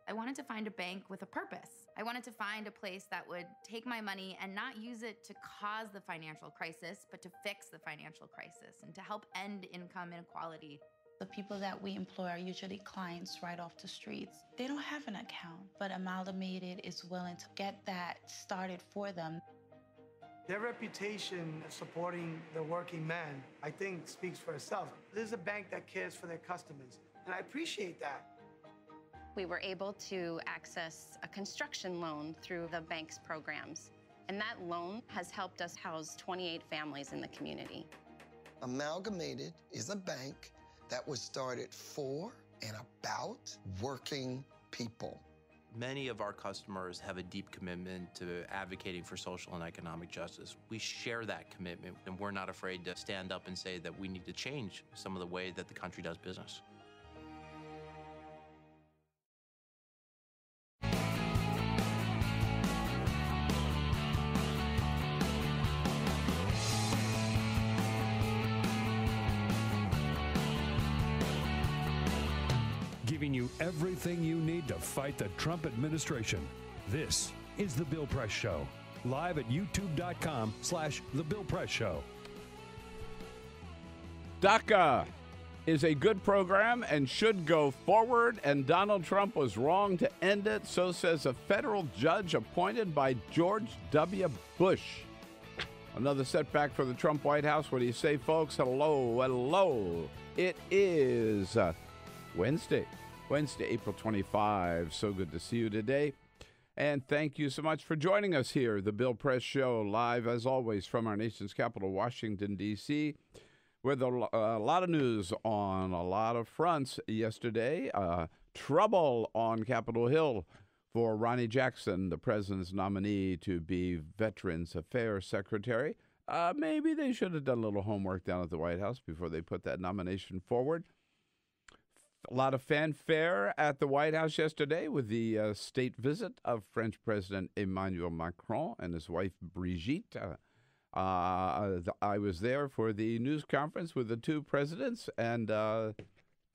I wanted to find a bank with a purpose. I wanted to find a place that would take my money and not use it to cause the financial crisis, but to fix the financial crisis and to help end income inequality. The people that we employ are usually clients right off the streets. They don't have an account, but Amalgamated is willing to get that started for them. Their reputation of supporting the working man, I think, speaks for itself. This is a bank that cares for their customers, and I appreciate that. We were able to access a construction loan through the bank's programs, and that loan has helped us house 28 families in the community. Amalgamated is a bank that was started for and about working people. Many of our customers have a deep commitment to advocating for social and economic justice. We share that commitment, and we're not afraid to stand up and say that we need to change some of the way that the country does business. Giving you everything you need to fight the Trump administration. This is The Bill Press Show, live at youtube.com/The Bill Press Show. DACA is a good program and should go forward, and Donald Trump was wrong to end it, so says a federal judge appointed by George W. Bush. Another setback for the Trump White House. What do you say, folks? Hello, hello. It is Wednesday, April 25. So good to see you today. And thank you so much for joining us here, The Bill Press Show, live as always from our nation's capital, Washington, D.C., with a lot of news on a lot of fronts yesterday. Trouble on Capitol Hill for Ronnie Jackson, the president's nominee to be Veterans Affairs Secretary. Maybe they should have done a little homework down at the White House before they put that nomination forward. A lot of fanfare at the White House yesterday with the state visit of French President Emmanuel Macron and his wife Brigitte. I was there for the news conference with the two presidents, and there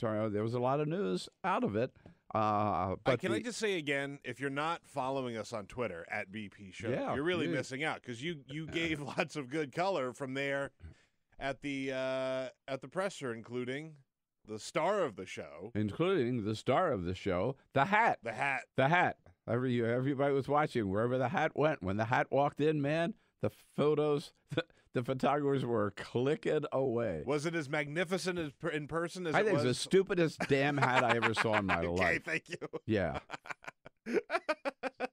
was a lot of news out of it. But Can I just say again, if you're not following us on Twitter at BP Show, you're really missing out, because you gave lots of good color from there at the presser, including the star of the show, the hat. Everybody was watching wherever the hat went. When the hat walked in, man, the photos, the photographers were clicking away. Was it as magnificent as in person as I think it's the stupidest damn hat I ever saw in my life. Okay, thank you. Yeah.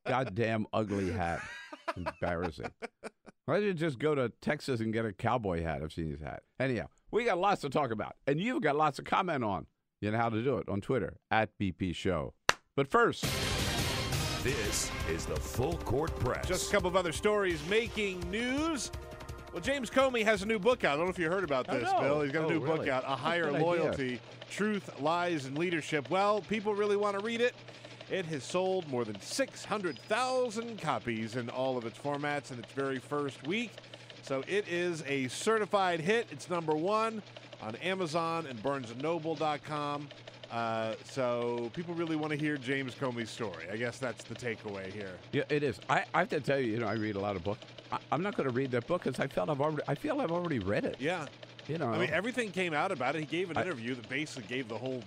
Goddamn ugly hat. Embarrassing. Why don't you just go to Texas and get a cowboy hat? I've seen his hat. Anyhow, we got lots to talk about, and you've got lots to comment on. You know how to do it on Twitter, at BP Show. But first, this is the Full Court Press. Just a couple of other stories making news. Well, James Comey has a new book out. I don't know if you heard about this, Bill. He's got a new book out, A Higher Loyalty, Truth, Lies, and Leadership. Well, people really want to read it. It has sold more than 600,000 copies in all of its formats in its very first week. So it is a certified hit. It's number one on Amazon and BarnesandNoble.com. So people really want to hear James Comey's story. I guess that's the takeaway here. Yeah, it is. I have to tell you, I read a lot of books. I'm not going to read that book because I feel I've already read it. Yeah. I mean, everything came out about it. He gave an interview that basically gave the whole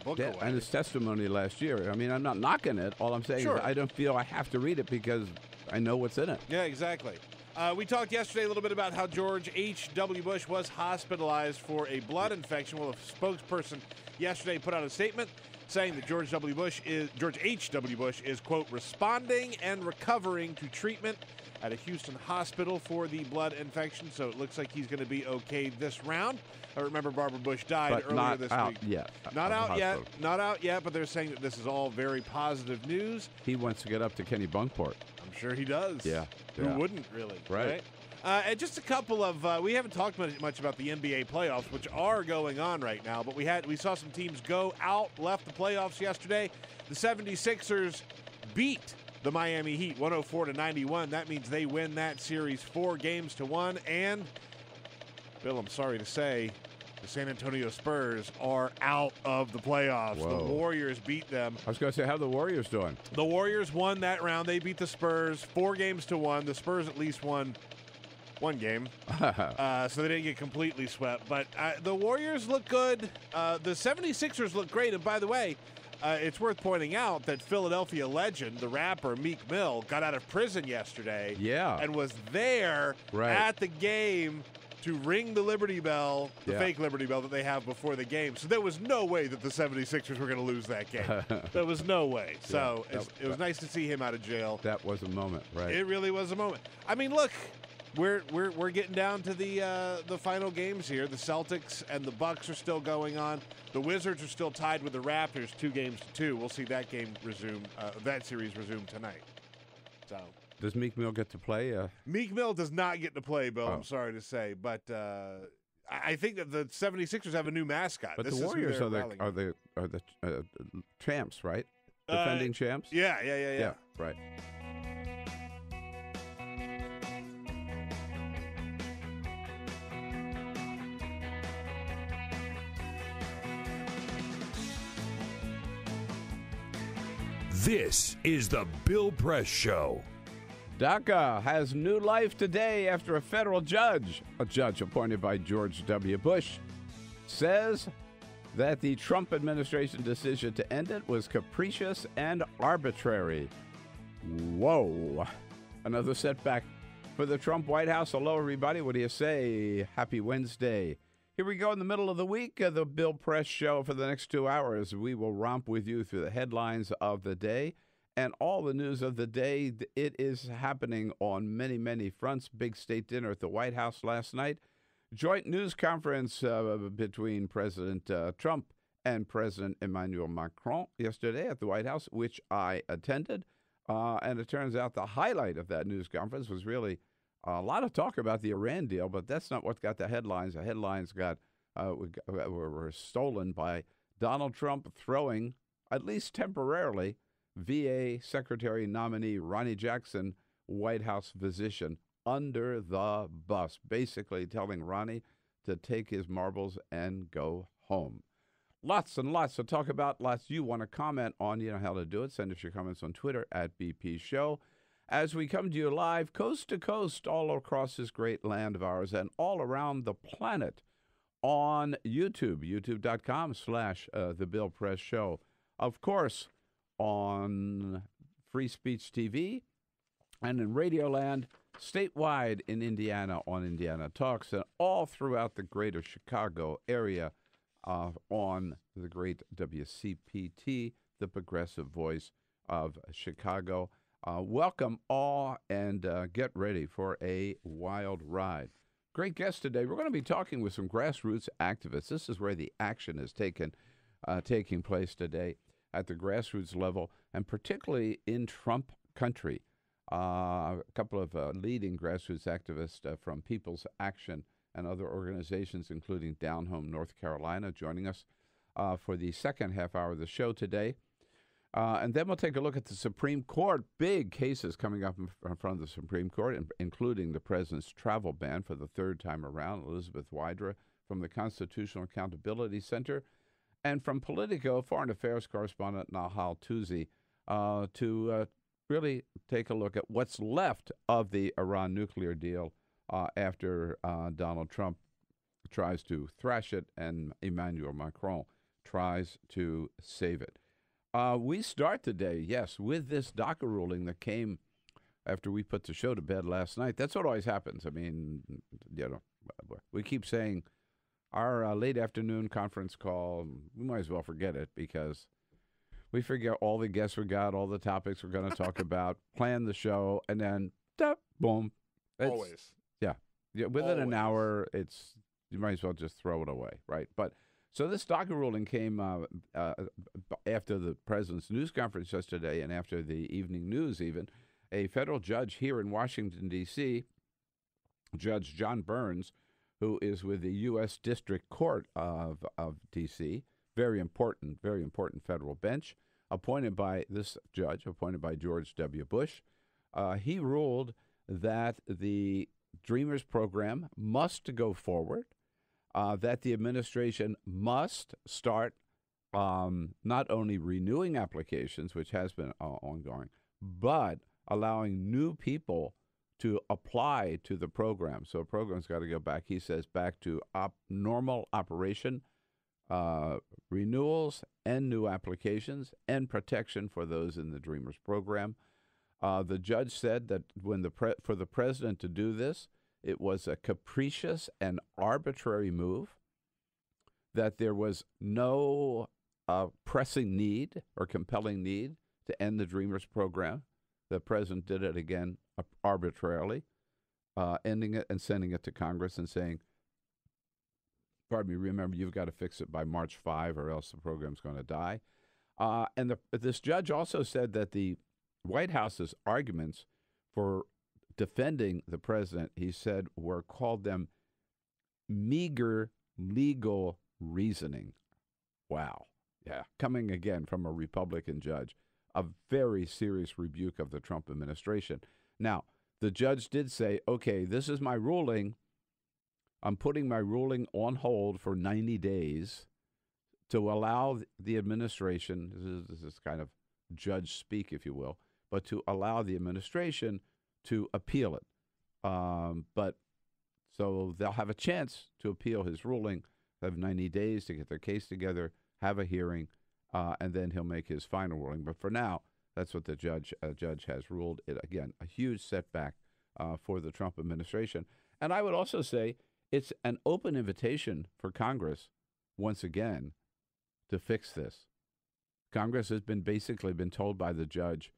book away. And his testimony last year. I mean, I'm not knocking it. All I'm saying is I don't feel I have to read it because I know what's in it. Yeah, exactly. We talked yesterday a little bit about how George H.W. Bush was hospitalized for a blood infection. Well, a spokesperson yesterday put out a statement saying that George H.W. Bush is, quote, responding and recovering to treatment at a Houston hospital for the blood infection. So it looks like he's going to be okay this round. I remember Barbara Bush died earlier this week. Not out yet, but they're saying that this is all very positive news. He wants to get up to Kenny Bunkport. I'm sure he does. Yeah. Who wouldn't, really? Right. And just a couple of we haven't talked much about the NBA playoffs, which are going on right now, but we saw some teams go out, left the playoffs yesterday. The 76ers beat the Miami Heat 104-91. That means they win that series 4-1. And Bill, I'm sorry to say, the San Antonio Spurs are out of the playoffs. Whoa. The Warriors beat them. I was going to say, how are the Warriors doing? The Warriors won that round. They beat the Spurs 4-1. The Spurs at least won one game, so they didn't get completely swept. But the Warriors look good. The 76ers look great. And by the way, it's worth pointing out that Philadelphia legend, the rapper Meek Mill, got out of prison yesterday. Yeah. And was there at the game to ring the Liberty Bell, the fake Liberty Bell that they have before the game. So there was no way that the 76ers were going to lose that game. There was no way. So it was nice to see him out of jail. That was a moment, right? It really was a moment. I mean, look, we're getting down to the final games here. The Celtics and the Bucks are still going on. The Wizards are still tied with the Raptors 2-2. We'll see that game resume, that series resume tonight. So. Does Meek Mill get to play? Meek Mill does not get to play, Bill, I'm sorry to say. But I think that the 76ers have a new mascot. But the Warriors are the champs, right? Defending champs? Yeah, right. This is the Bill Press Show. DACA has new life today after a federal judge, appointed by George W. Bush, says that the Trump administration decision to end it was capricious and arbitrary. Whoa. Another setback for the Trump White House. Hello, everybody. What do you say? Happy Wednesday. Here we go in the middle of the week, the Bill Press Show. For the next 2 hours, we will romp with you through the headlines of the day and all the news of the day. It is happening on many, many fronts. Big state dinner at the White House last night. Joint news conference between President Trump and President Emmanuel Macron yesterday at the White House, which I attended. And it turns out the highlight of that news conference was really a lot of talk about the Iran deal, but that's not what got the headlines. The headlines were stolen by Donald Trump throwing, at least temporarily, VA Secretary nominee Ronnie Jackson, White House physician, under the bus, basically telling Ronnie to take his marbles and go home. Lots and lots to talk about, lots you want to comment on. You know how to do it. Send us your comments on Twitter at BP Show. As we come to you live, coast to coast, all across this great land of ours and all around the planet on YouTube, youtube.com/The Bill Press Show. Of course, on Free Speech TV and in Radioland, statewide in Indiana on Indiana Talks, and all throughout the greater Chicago area on the great WCPT, the progressive voice of Chicago. Welcome all, and get ready for a wild ride. Great guest today. We're going to be talking with some grassroots activists. This is where the action is taking place today at the grassroots level, and particularly in Trump country. A couple of leading grassroots activists from People's Action and other organizations, including Down Home, North Carolina, joining us for the second half hour of the show today. And then we'll take a look at the Supreme Court. Big cases coming up in front of the Supreme Court, including the president's travel ban for the third time around. Elizabeth Wydra from the Constitutional Accountability Center, and from Politico, foreign affairs correspondent Nahal Toosi, to really take a look at what's left of the Iran nuclear deal after Donald Trump tries to thrash it and Emmanuel Macron tries to save it. We start today, yes, with this DACA ruling that came after we put the show to bed last night. That's what always happens. I mean, you know, we keep saying our late afternoon conference call, we might as well forget it because we figure all the guests we got, all the topics we're going to talk about, plan the show, and then, boom. Always. Yeah. Within an hour, you might as well just throw it away, right? But so this DACA ruling came after the president's news conference yesterday and after the evening news even. A federal judge here in Washington, D.C., Judge John Burns, who is with the U.S. District Court of D.C., very important federal bench, appointed by George W. Bush. He ruled that the Dreamers program must go forward. that the administration must start not only renewing applications, which has been ongoing, but allowing new people to apply to the program. So the program's got to go back, he says, back to normal operation, renewals and new applications, and protection for those in the Dreamers program. The judge said that for the president to do this, it was a capricious and arbitrary move, that there was no pressing need or compelling need to end the Dreamers program. The president did it again arbitrarily, ending it and sending it to Congress and saying, pardon me, remember, you've got to fix it by March 5 or else the program's going to die. And this judge also said that the White House's arguments for defending the president, he said, called them meager legal reasoning. Wow. Yeah. Coming again from a Republican judge, a very serious rebuke of the Trump administration. Now, the judge did say, okay, this is my ruling. I'm putting my ruling on hold for 90 days to allow the administration, this is kind of judge speak, if you will, but to allow the administration to appeal it. But so they'll have a chance to appeal his ruling. They have 90 days to get their case together, have a hearing, and then he'll make his final ruling. But for now, that's what the judge has ruled. It again, a huge setback for the Trump administration. And I would also say it's an open invitation for Congress, once again, to fix this. Congress has basically been told by the judge,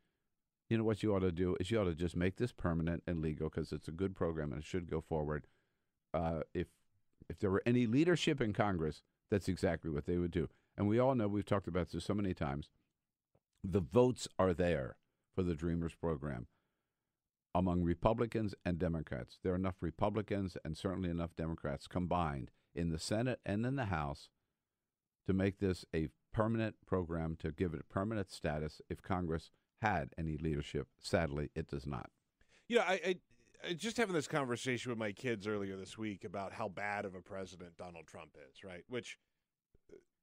you know what you ought to do is you ought to just make this permanent and legal because it's a good program and it should go forward. If there were any leadership in Congress, that's exactly what they would do. And we all know, we've talked about this so many times, the votes are there for the Dreamers program among Republicans and Democrats. There are enough Republicans and certainly enough Democrats combined in the Senate and in the House to make this a permanent program, to give it permanent status if Congress had any leadership. Sadly, it does not. You know, I just having this conversation with my kids earlier this week about how bad of a president Donald Trump is, right? Which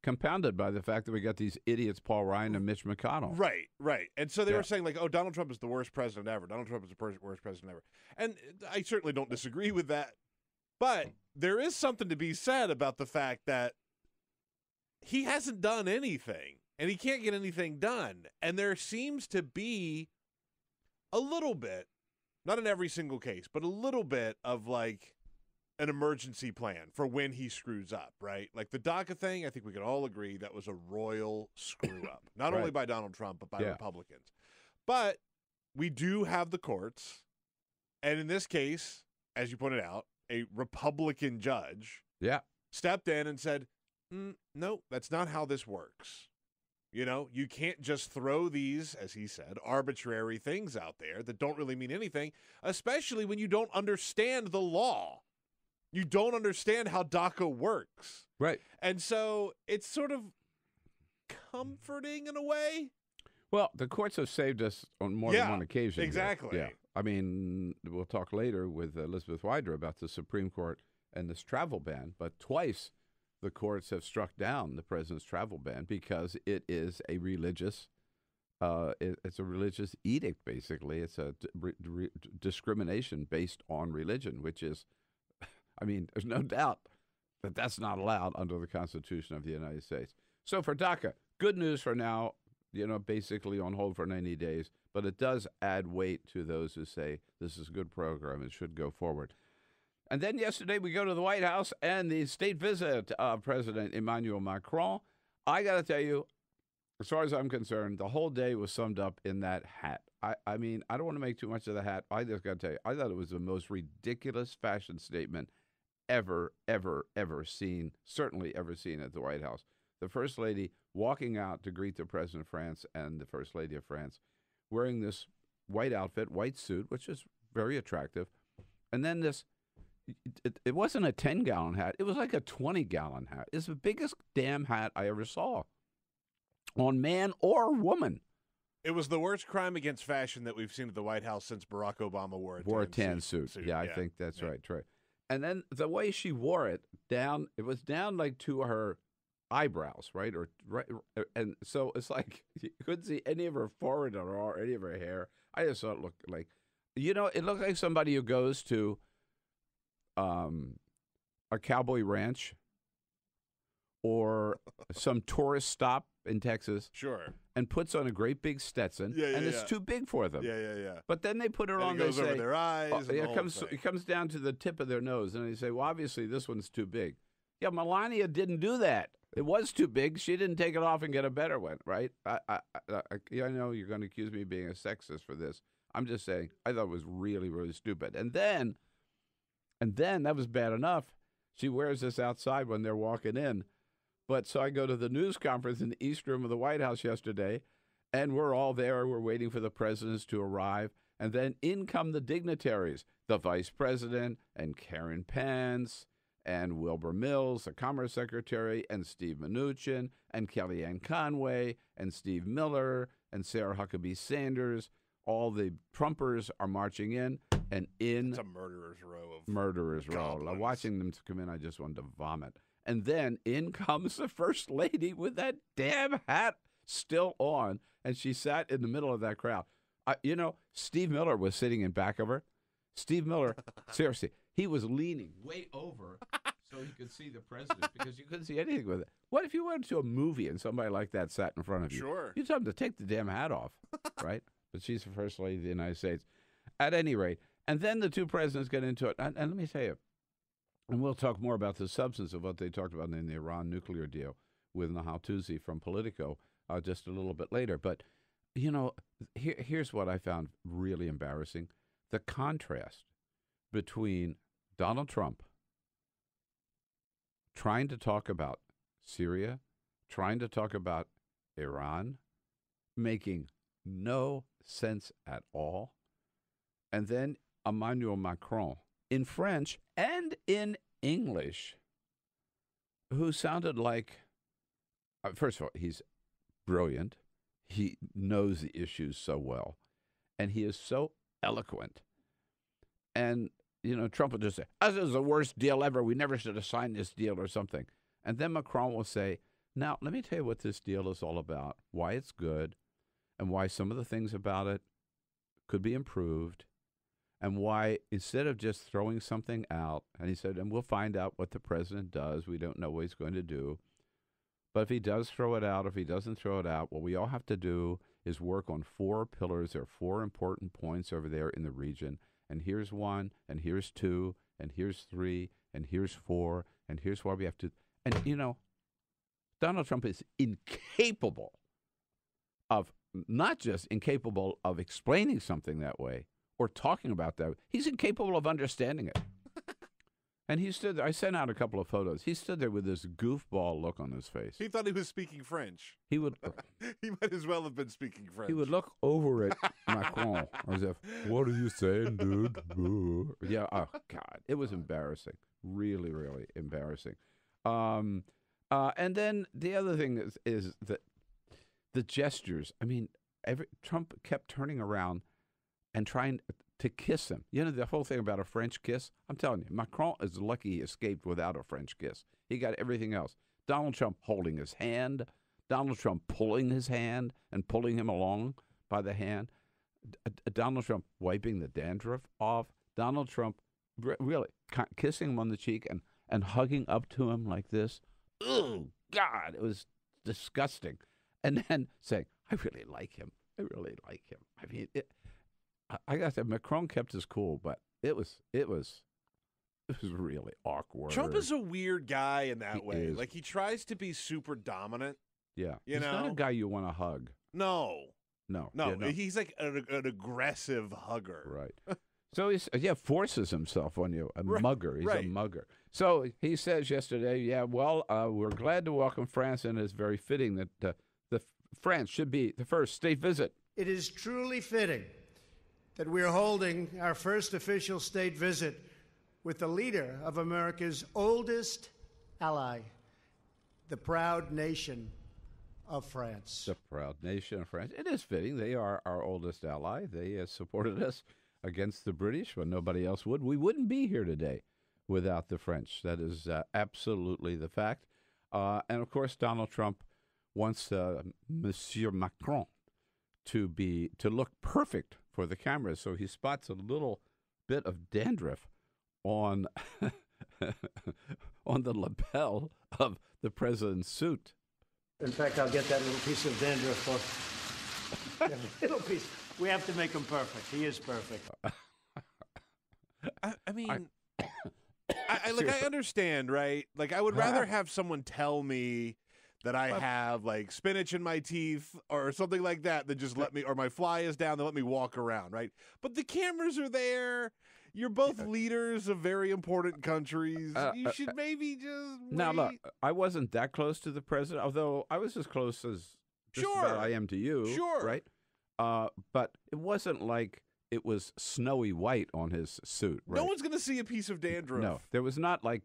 compounded by the fact that we got these idiots, Paul Ryan and Mitch McConnell. Right. And so they were saying, like, oh, Donald Trump is the worst president ever. Donald Trump is the worst president ever. And I certainly don't disagree with that. But there is something to be said about the fact that he hasn't done anything, and he can't get anything done. And there seems to be a little bit, not in every single case, but a little bit of, like, an emergency plan for when he screws up, right? Like the DACA thing, I think we can all agree that was a royal screw-up, not only by Donald Trump, but by Republicans. But we do have the courts, and in this case, as you pointed out, a Republican judge stepped in and said, no, that's not how this works. You know, you can't just throw these, as he said, arbitrary things out there that don't really mean anything, especially when you don't understand the law. You don't understand how DACA works. Right. And so it's sort of comforting in a way. Well, the courts have saved us on more than one occasion. Exactly. Yeah. I mean, we'll talk later with Elizabeth Wydra about the Supreme Court and this travel ban, but twice the courts have struck down the president's travel ban because it is a religious it's a religious edict, basically. It's a discrimination based on religion, which is, I mean, there's no doubt that that's not allowed under the Constitution of the United States. So for DACA, good news for now, you know, basically on hold for 90 days, but it does add weight to those who say this is a good program and should go forward. And then yesterday we go to the White House and the state visit of President Emmanuel Macron. I got to tell you, as far as I'm concerned, the whole day was summed up in that hat. I mean, I don't want to make too much of the hat. I just got to tell you, I thought it was the most ridiculous fashion statement ever seen, certainly ever seen at the White House. The First Lady walking out to greet the President of France and the First Lady of France, wearing this white outfit, white suit, which is very attractive. And then this, it wasn't a 10-gallon hat. It was like a 20-gallon hat. It's the biggest damn hat I ever saw on man or woman. It was the worst crime against fashion that we've seen at the White House since Barack Obama wore a tan suit. Yeah, I think that's right. And then the way she wore it down, it was down like to her eyebrows, right? And so it's like you couldn't see any of her forehead or any of her hair. I just thought it looked like, it looked like somebody who goes to a cowboy ranch or some tourist stop in Texas. Sure. And puts on a great big Stetson, and it's too big for them. Yeah. But then they put it on. It goes they say, over their eyes. It comes down to the tip of their nose, and they say, "Well, obviously this one's too big." Yeah, Melania didn't do that. It was too big. She didn't take it off and get a better one, right? I know you're going to accuse me of being a sexist for this. I'm just saying I thought it was really, really stupid. And then that was bad enough. She wears this outside when they're walking in. But so I go to the news conference in the East Room of the White House yesterday, and we're all there. We're waiting for the presidents to arrive. And then in come the dignitaries, the vice president and Karen Pence and Wilbur Mills, the Commerce Secretary, and Steve Mnuchin and Kellyanne Conway and Steve Miller and Sarah Huckabee Sanders. All the Trumpers are marching in, and in it's a murderer's row of murderer's row. Watching them come in, I just wanted to vomit. And then in comes the first lady with that damn hat still on, and she sat in the middle of that crowd. Steve Miller was sitting in back of her. Steve Miller, seriously, he was leaning way over so he could see the president because you couldn't see anything with it. What if you went to a movie and somebody like that sat in front of you? Sure. You'd tell him to take the damn hat off, right? But she's the first lady of the United States. At any rate, and then the two presidents get into it. And let me tell you, and we'll talk more about the substance of what they talked about in the Iran nuclear deal with Nahal Toosi from Politico just a little bit later. But, here's what I found really embarrassing. The contrast between Donald Trump trying to talk about Syria, trying to talk about Iran, making no sense at all, and then Emmanuel Macron in French and in English, who sounded like, first of all, he's brilliant. He knows the issues so well, and he is so eloquent. And, Trump would just say, this is the worst deal ever. We never should have signed this deal or something. And then Macron will say, now, let me tell you what this deal is all about, why it's good, and why some of the things about it could be improved, and why instead of just throwing something out, and he said, and we'll find out what the president does. We don't know what he's going to do. But if he does throw it out, if he doesn't throw it out, what we all have to do is work on 4 pillars. There are 4 important points over there in the region. And here's 1, and here's 2, and here's 3, and here's 4, and here's why we have to. And, Donald Trump is incapable of, not just incapable of explaining something that way, or talking about that. He's incapable of understanding it. And he stood there. I sent out a couple of photos. He stood there with this goofball look on his face. He thought he was speaking French. He would. He might as well have been speaking French. He would look over at Macron as if, what are you saying, dude? Yeah, oh, God. It was embarrassing. Really, really embarrassing. And then the other thing is that the gestures. I mean, Trump kept turning around and trying to kiss him. The whole thing about a French kiss, I'm telling you, Macron is lucky he escaped without a French kiss. He got everything else. Donald Trump holding his hand, Donald Trump pulling his hand and pulling him along by the hand, Donald Trump wiping the dandruff off, Donald Trump really kissing him on the cheek and hugging up to him like this. Oh, God, it was disgusting. And then saying, I really like him. I really like him. I mean, I got to say, Macron kept his cool, but it was really awkward. Trump is a weird guy in that way. Is. Like, he tries to be super dominant. Yeah. He's not a guy you want to hug. No. Yeah, He's like an aggressive hugger. Right. So he's forces himself on you. Mugger. He's a mugger. So he says yesterday, we're glad to welcome France, and it's very fitting that the France should be the first state visit. It is truly fitting that we're holding our first official state visit with the leader of America's oldest ally, the proud nation of France. The proud nation of France. It is fitting. They are our oldest ally. They supported us against the British when nobody else would. We wouldn't be here today without the French. That is absolutely the fact. And, of course, Donald Trump wants Monsieur Macron to look perfect for the camera. So he spots a little bit of dandruff on on the lapel of the president's suit. In fact, I'll get that little piece of dandruff for little piece. We have to make him perfect. He is perfect. I mean, I understand, right? Like, I would rather have someone tell me that I have like spinach in my teeth or something like that than just let me, or my fly is down, then let me walk around, right? But the cameras are there. You're both leaders of very important countries. You should maybe just wait. Now, look, I wasn't that close to the president, although I was as close as just about I am to you. Sure. Right? But it wasn't like it was snowy white on his suit. Right? No one's going to see a piece of dandruff. No, there was not like,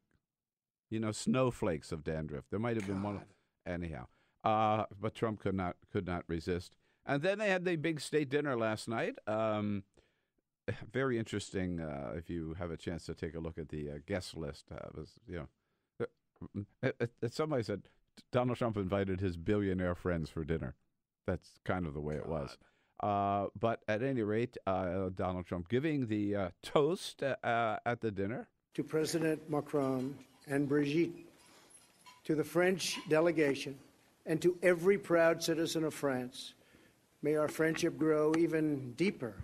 snowflakes of dandruff. There might have been one. Anyhow, but Trump could not resist. And then they had the big state dinner last night. Very interesting. If you have a chance to take a look at the guest list, somebody said Donald Trump invited his billionaire friends for dinner. That's kind of the way it was. But at any rate, Donald Trump giving the toast at the dinner To President Macron and Brigitte, to the French delegation, and to every proud citizen of France, may our friendship grow even deeper.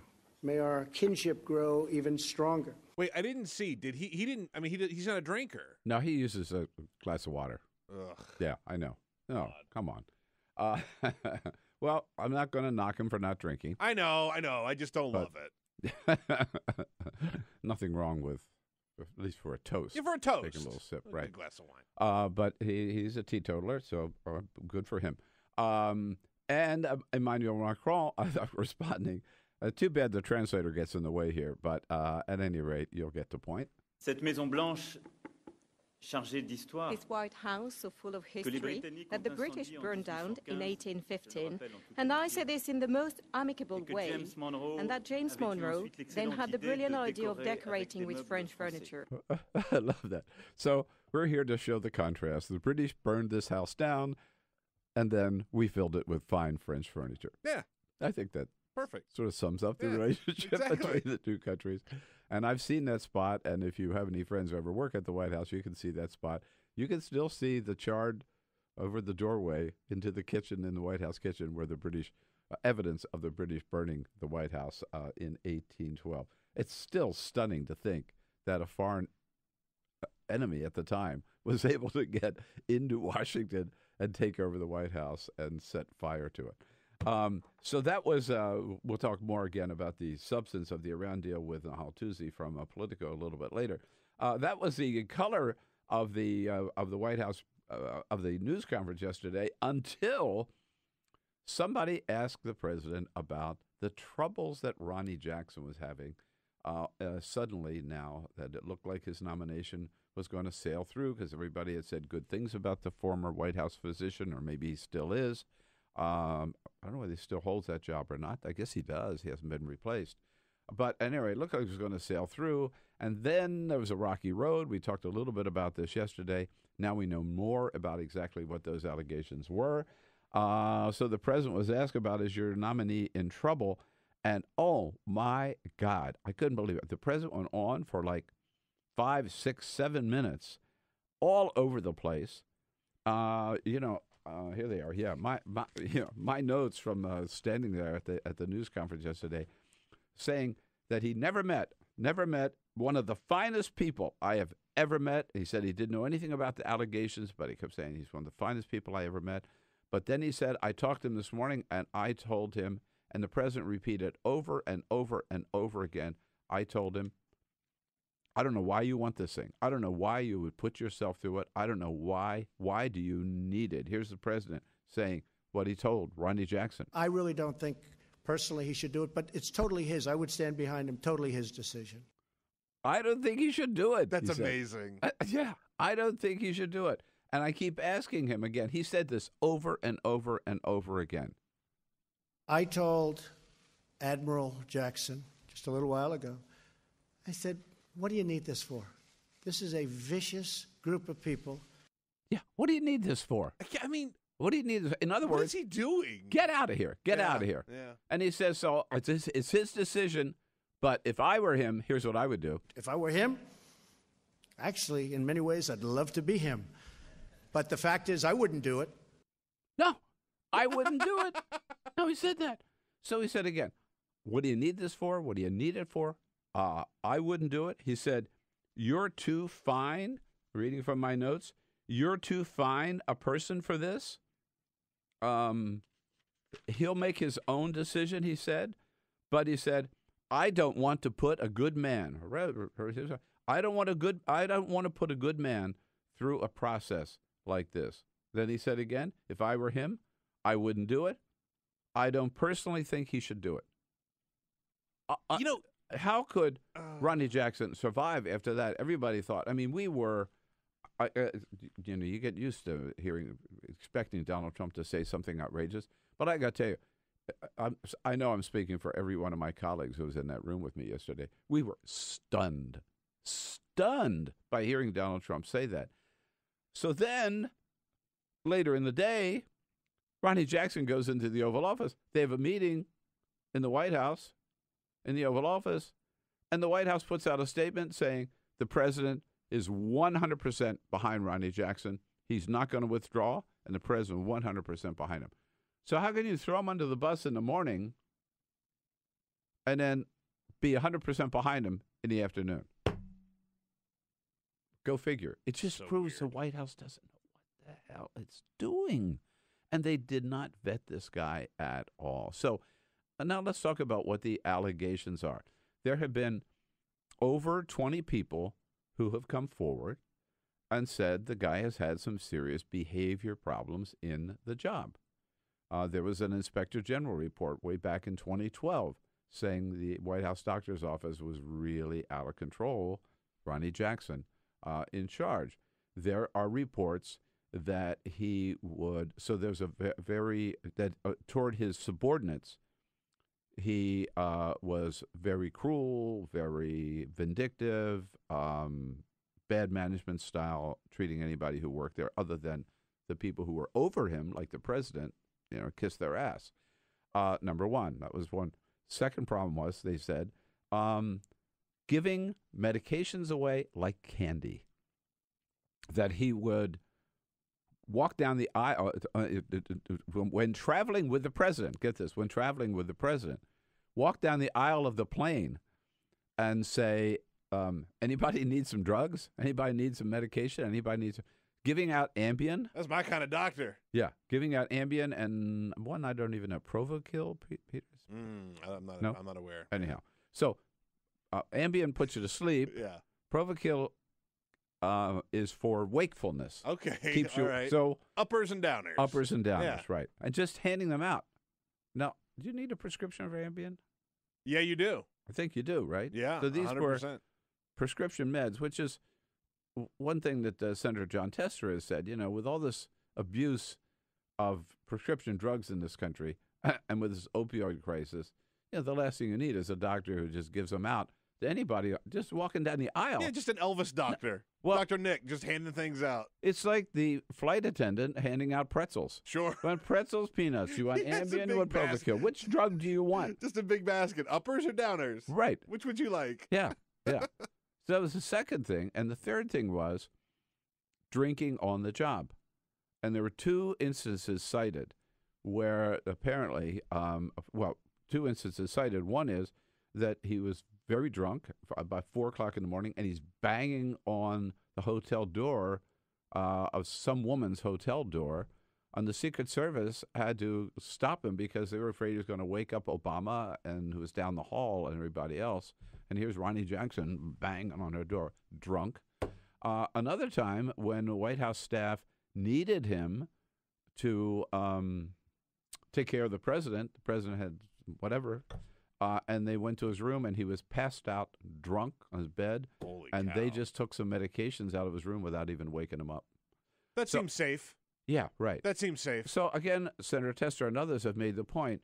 May our kinship grow even stronger. Wait, I didn't see. Did he? He didn't. I mean, he's not a drinker. No, he uses a glass of water. Ugh. Yeah, I know. No, come on. Well, I'm not going to knock him for not drinking. I know. I just don't love it. Nothing wrong with, at least for a toast. Yeah, for a toast. Take a little sip, right? A glass of wine. But he's a teetotaler, so good for him. And Emmanuel Macron responding, too bad the translator gets in the way here, but at any rate, you'll get the point. Cette Maison Blanche chargée d'histoire. This White House so full of history that the British burned down in 1815, and I say this in the most amicable way, and that James Monroe then had the brilliant idea of decorating with French furniture. I love that. So we're here to show the contrast. The British burned this house down, and then we filled it with fine French furniture. Yeah. I think that perfect sort of sums up the relationship between the two countries. And I've seen that spot, and if you have any friends who ever work at the White House, you can see that spot. You can still see the charred over the doorway into the kitchen in the White House kitchen where the British, evidence of the British burning the White House in 1812. It's still stunning to think that a foreign enemy at the time was able to get into Washington and take over the White House and set fire to it. So that was, we'll talk more again about the substance of the Iran deal with Nahal Toosi from Politico a little bit later. That was the color of the White House, of the news conference yesterday, until somebody asked the president about the troubles that Ronnie Jackson was having suddenly now that it looked like his nomination was going to sail through because everybody had said good things about the former White House physician, or maybe he still is. I don't know whether he still holds that job or not. I guess he does. He hasn't been replaced. But anyway, it looked like it was going to sail through. And then there was a rocky road. We talked a little bit about this yesterday. Now we know more about exactly what those allegations were. So the president was asked about, is your nominee in trouble? And oh, my God, I couldn't believe it. The president went on for like 5, 6, 7 minutes all over the place. Here they are. Yeah, my notes from standing there at the news conference yesterday, saying that he never met one of the finest people I have ever met. He said he didn't know anything about the allegations, but he kept saying he's one of the finest people I ever met. But then he said, I talked to him this morning, and I told him, and the president repeated over and over and over again, I told him, I don't know why you want this thing. I don't know why you would put yourself through it. I don't know why. Why do you need it? Here's the president saying what he told Ronnie Jackson. I really don't think personally he should do it, but it's totally his. I would stand behind him. Totally his decision. I don't think he should do it. That's amazing. Yeah, I don't think he should do it. And I keep asking him again. He said this over and over and over again. I told Admiral Jackson just a little while ago, I said, what do you need this for? This is a vicious group of people. Yeah. What do you need this for? I mean, what do you need this? In other words, what is he doing? Get out of here. Get out of here. Yeah. And he says, so it's his decision, but if I were him, here's what I would do. If I were him, actually, in many ways, I'd love to be him. But the fact is, I wouldn't do it. No, I wouldn't do it. No, he said that. So he said again, what do you need this for? What do you need it for? I wouldn't do it. He said, you're too fine, reading from my notes, you're too fine a person for this. He'll make his own decision, he said. But he said, I don't want to put a good man, I don't want to put a good man through a process like this. Then he said again, if I were him, I wouldn't do it. I don't personally think he should do it. How could Ronnie Jackson survive after that? Everybody thought, I mean, we were, you get used to expecting Donald Trump to say something outrageous. But I got to tell you, I know I'm speaking for every one of my colleagues who was in that room with me yesterday. We were stunned by hearing Donald Trump say that. So then, later in the day, Ronnie Jackson goes into the Oval Office. They have a meeting in the White House, in the Oval Office, and the White House puts out a statement saying the president is 100% behind Ronnie Jackson. He's not going to withdraw, and the president 100% behind him. So how can you throw him under the bus in the morning and then be 100% behind him in the afternoon? Go figure. It just so proves weird. The White House doesn't know what the hell it's doing. And they did not vet this guy at all. So now let's talk about what the allegations are. There have been over 20 people who have come forward and said the guy has had some serious behavior problems in the job. There was an Inspector General report way back in 2012 saying the White House doctor's office was really out of control. Ronnie Jackson in charge. There are reports that he would, so there's a toward his subordinates, he was very cruel, very vindictive, bad management style, treating anybody who worked there other than the people who were over him, like the president, kiss their ass. Number one, that was one. Second problem was, they said, giving medications away like candy. That he would walk down the aisle when traveling with the president. Get this, when traveling with the president, walk down the aisle of the plane and say, anybody need some drugs? Anybody need some medication? Anybody needs giving out Ambien? That's my kind of doctor. Yeah, giving out Ambien and one I don't even know, Provokill, Peters? I'm not aware. Anyhow, so Ambien puts you to sleep. Yeah. Provokill is for wakefulness. Okay, keeps you, all right. So uppers and downers. Uppers and downers, right. And just handing them out. Now, do you need a prescription for Ambien? Yeah, you do. I think you do, right? Yeah, so these 100%. were prescription meds, which is one thing that Senator John Tester has said, with all this abuse of prescription drugs in this country and with this opioid crisis, the last thing you need is a doctor who just gives them out to anybody just walking down the aisle. Yeah, just an Elvis doctor. Well, Dr. Nick just handing things out. It's like the flight attendant handing out pretzels. Sure. You want pretzels, peanuts? You want Ambien? You want Provokill? Which drug do you want? Just a big basket. Uppers or downers? Right. Which would you like? Yeah, yeah. So that was the second thing. And the third thing was drinking on the job. And there were two instances cited where apparently, two instances cited. One is that he was very drunk by 4 o'clock in the morning, and he's banging on the hotel door of some woman's hotel door. And the Secret Service had to stop him because they were afraid he was going to wake up Obama and who was down the hall and everybody else. And here's Ronnie Jackson banging on her door, drunk. Another time when the White House staff needed him to take care of the president had whatever. And they went to his room, and he was passed out, drunk on his bed. Holy and cow. They just took some medications out of his room without even waking him up. That seems safe. Yeah, right. That seems safe. So, again, Senator Tester and others have made the point,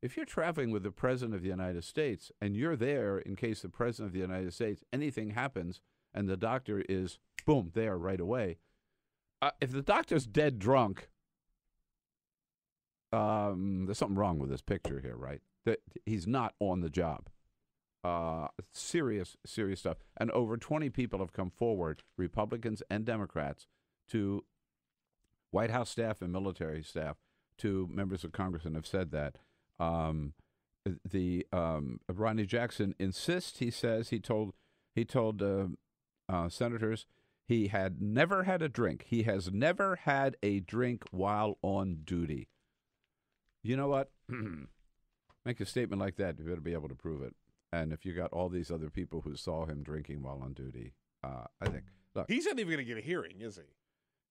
if you're traveling with the President of the United States, and you're there in case the President of the United States, anything happens, and the doctor is, boom, there right away. If the doctor's dead drunk, there's something wrong with this picture here, right? That he's not on the job. Serious stuff. And over 20 people have come forward, Republicans and Democrats, to White House staff and military staff, to members of Congress, and have said that. Ronnie Jackson insists. He says he told senators he had never had a drink. He has never had a drink while on duty. You know what? Make a statement like that, you better be able to prove it. And if you got all these other people who saw him drinking while on duty, I think, look, he's not even going to get a hearing, is he?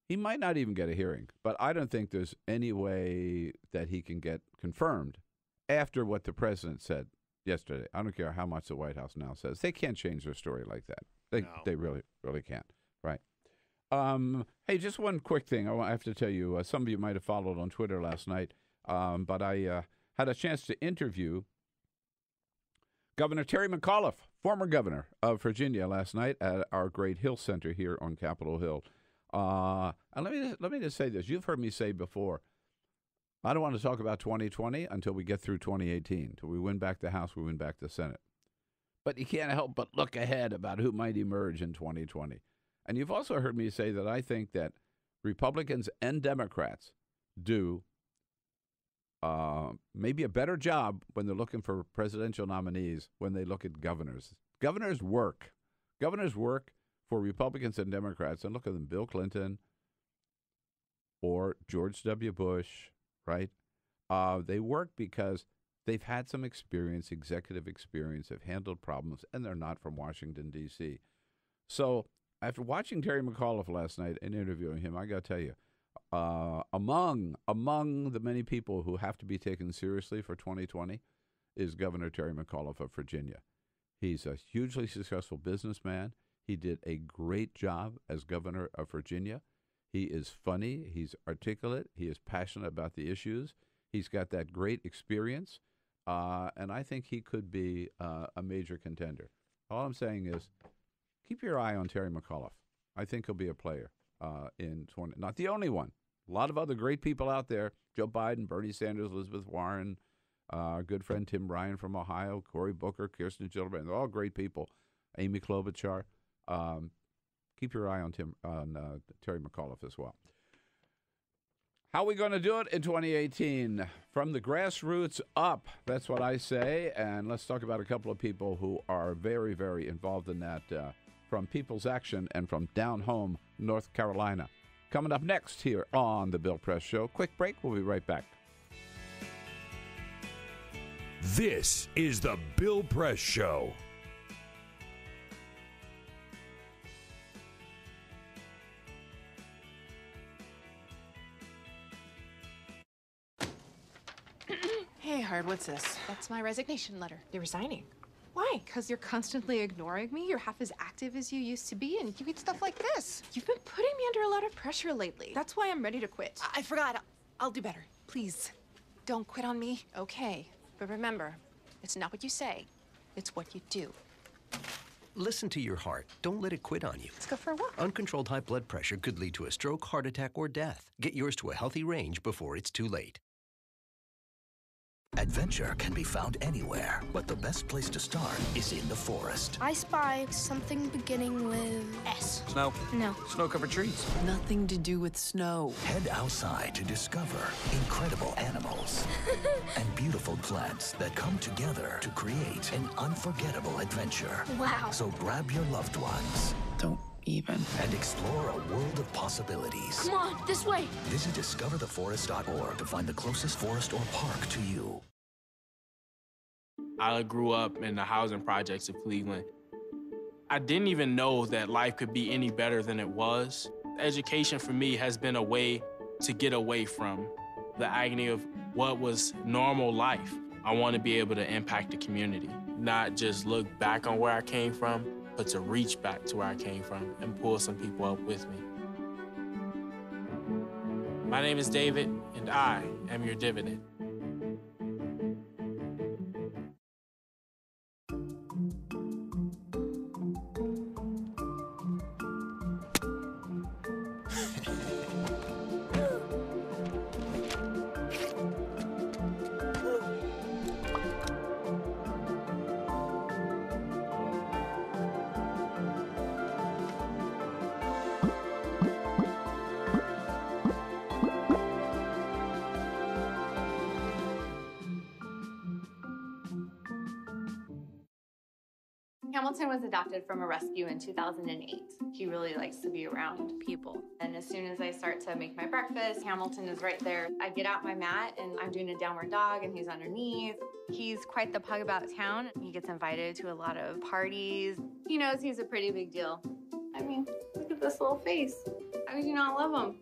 He might not even get a hearing, but I don't think there's any way that he can get confirmed after what the president said yesterday. I don't care how much the White House now says. They can't change their story like that. They really, really can't. Right. Hey, just one quick thing I have to tell you. Some of you might have followed on Twitter last night, but I had a chance to interview Governor Terry McAuliffe, former governor of Virginia, last night at our great Hill Center here on Capitol Hill. And let me just say this. You've heard me say before, I don't want to talk about 2020 until we get through 2018, until we win back the House, we win back the Senate. But you can't help but look ahead about who might emerge in 2020. And you've also heard me say that I think that Republicans and Democrats do maybe a better job when they're looking for presidential nominees when they look at governors. Governors work. Governors work for Republicans and Democrats. And look at them, Bill Clinton or George W. Bush, right? They work because they've had some experience, executive experience, have handled problems, and they're not from Washington, D.C. So after watching Terry McAuliffe last night and interviewing him, I got to tell you, among the many people who have to be taken seriously for 2020 is Governor Terry McAuliffe of Virginia. He's a hugely successful businessman. He did a great job as governor of Virginia. He is funny. He's articulate. He is passionate about the issues. He's got that great experience. And I think he could be a major contender. All I'm saying is keep your eye on Terry McAuliffe. I think he'll be a player in 20. Not the only one. A lot of other great people out there. Joe Biden, Bernie Sanders, Elizabeth Warren, our good friend Tim Ryan from Ohio, Cory Booker, Kirsten Gillibrand. They're all great people. Amy Klobuchar. Keep your eye on Terry McAuliffe as well. How are we going to do it in 2018? From the grassroots up, that's what I say. And let's talk about a couple of people who are very, very involved in that, from People's Action and from down home, North Carolina. Coming up next here on The Bill Press Show. Quick break. We'll be right back. This is The Bill Press Show. Hey, Hard, what's this? That's my resignation letter. You're resigning? Why? Because you're constantly ignoring me. You're half as active as you used to be, and you eat stuff like this. You've been putting me under a lot of pressure lately. That's why I'm ready to quit. I forgot. I'll do better. Please, don't quit on me. Okay, but remember, it's not what you say, it's what you do. Listen to your heart. Don't let it quit on you. Let's go for a walk. Uncontrolled high blood pressure could lead to a stroke, heart attack, or death. Get yours to a healthy range before it's too late. Adventure can be found anywhere, but the best place to start is in the forest. I spy something beginning with S. Snow? No. Snow-covered trees? Nothing to do with snow. Head outside to discover incredible animals and beautiful plants that come together to create an unforgettable adventure. Wow. So grab your loved ones. Don't even. And explore a world of possibilities. Come on, this way. Visit discovertheforest.org to find the closest forest or park to you. I grew up in the housing projects of Cleveland. I didn't even know that life could be any better than it was. Education for me has been a way to get away from the agony of what was normal life. I want to be able to impact the community, not just look back on where I came from, but to reach back to where I came from and pull some people up with me. My name is David, and I am your dividend. Hamilton was adopted from a rescue in 2008. He really likes to be around people. And as soon as I start to make my breakfast, Hamilton is right there. I get out my mat and I'm doing a downward dog and he's underneath. He's quite the pug about town. He gets invited to a lot of parties. He knows he's a pretty big deal. I mean, look at this little face. How could you not love him?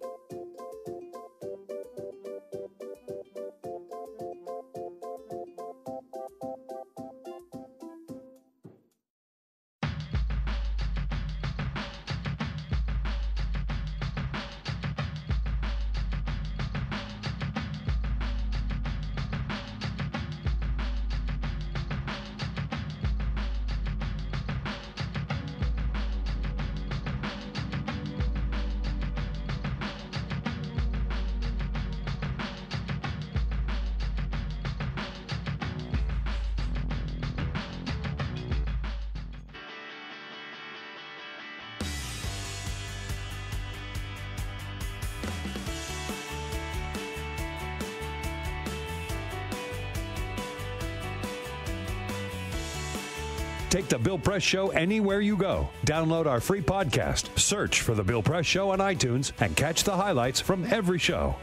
Take The Bill Press Show anywhere you go. Download our free podcast, search for The Bill Press Show on iTunes, and catch the highlights from every show.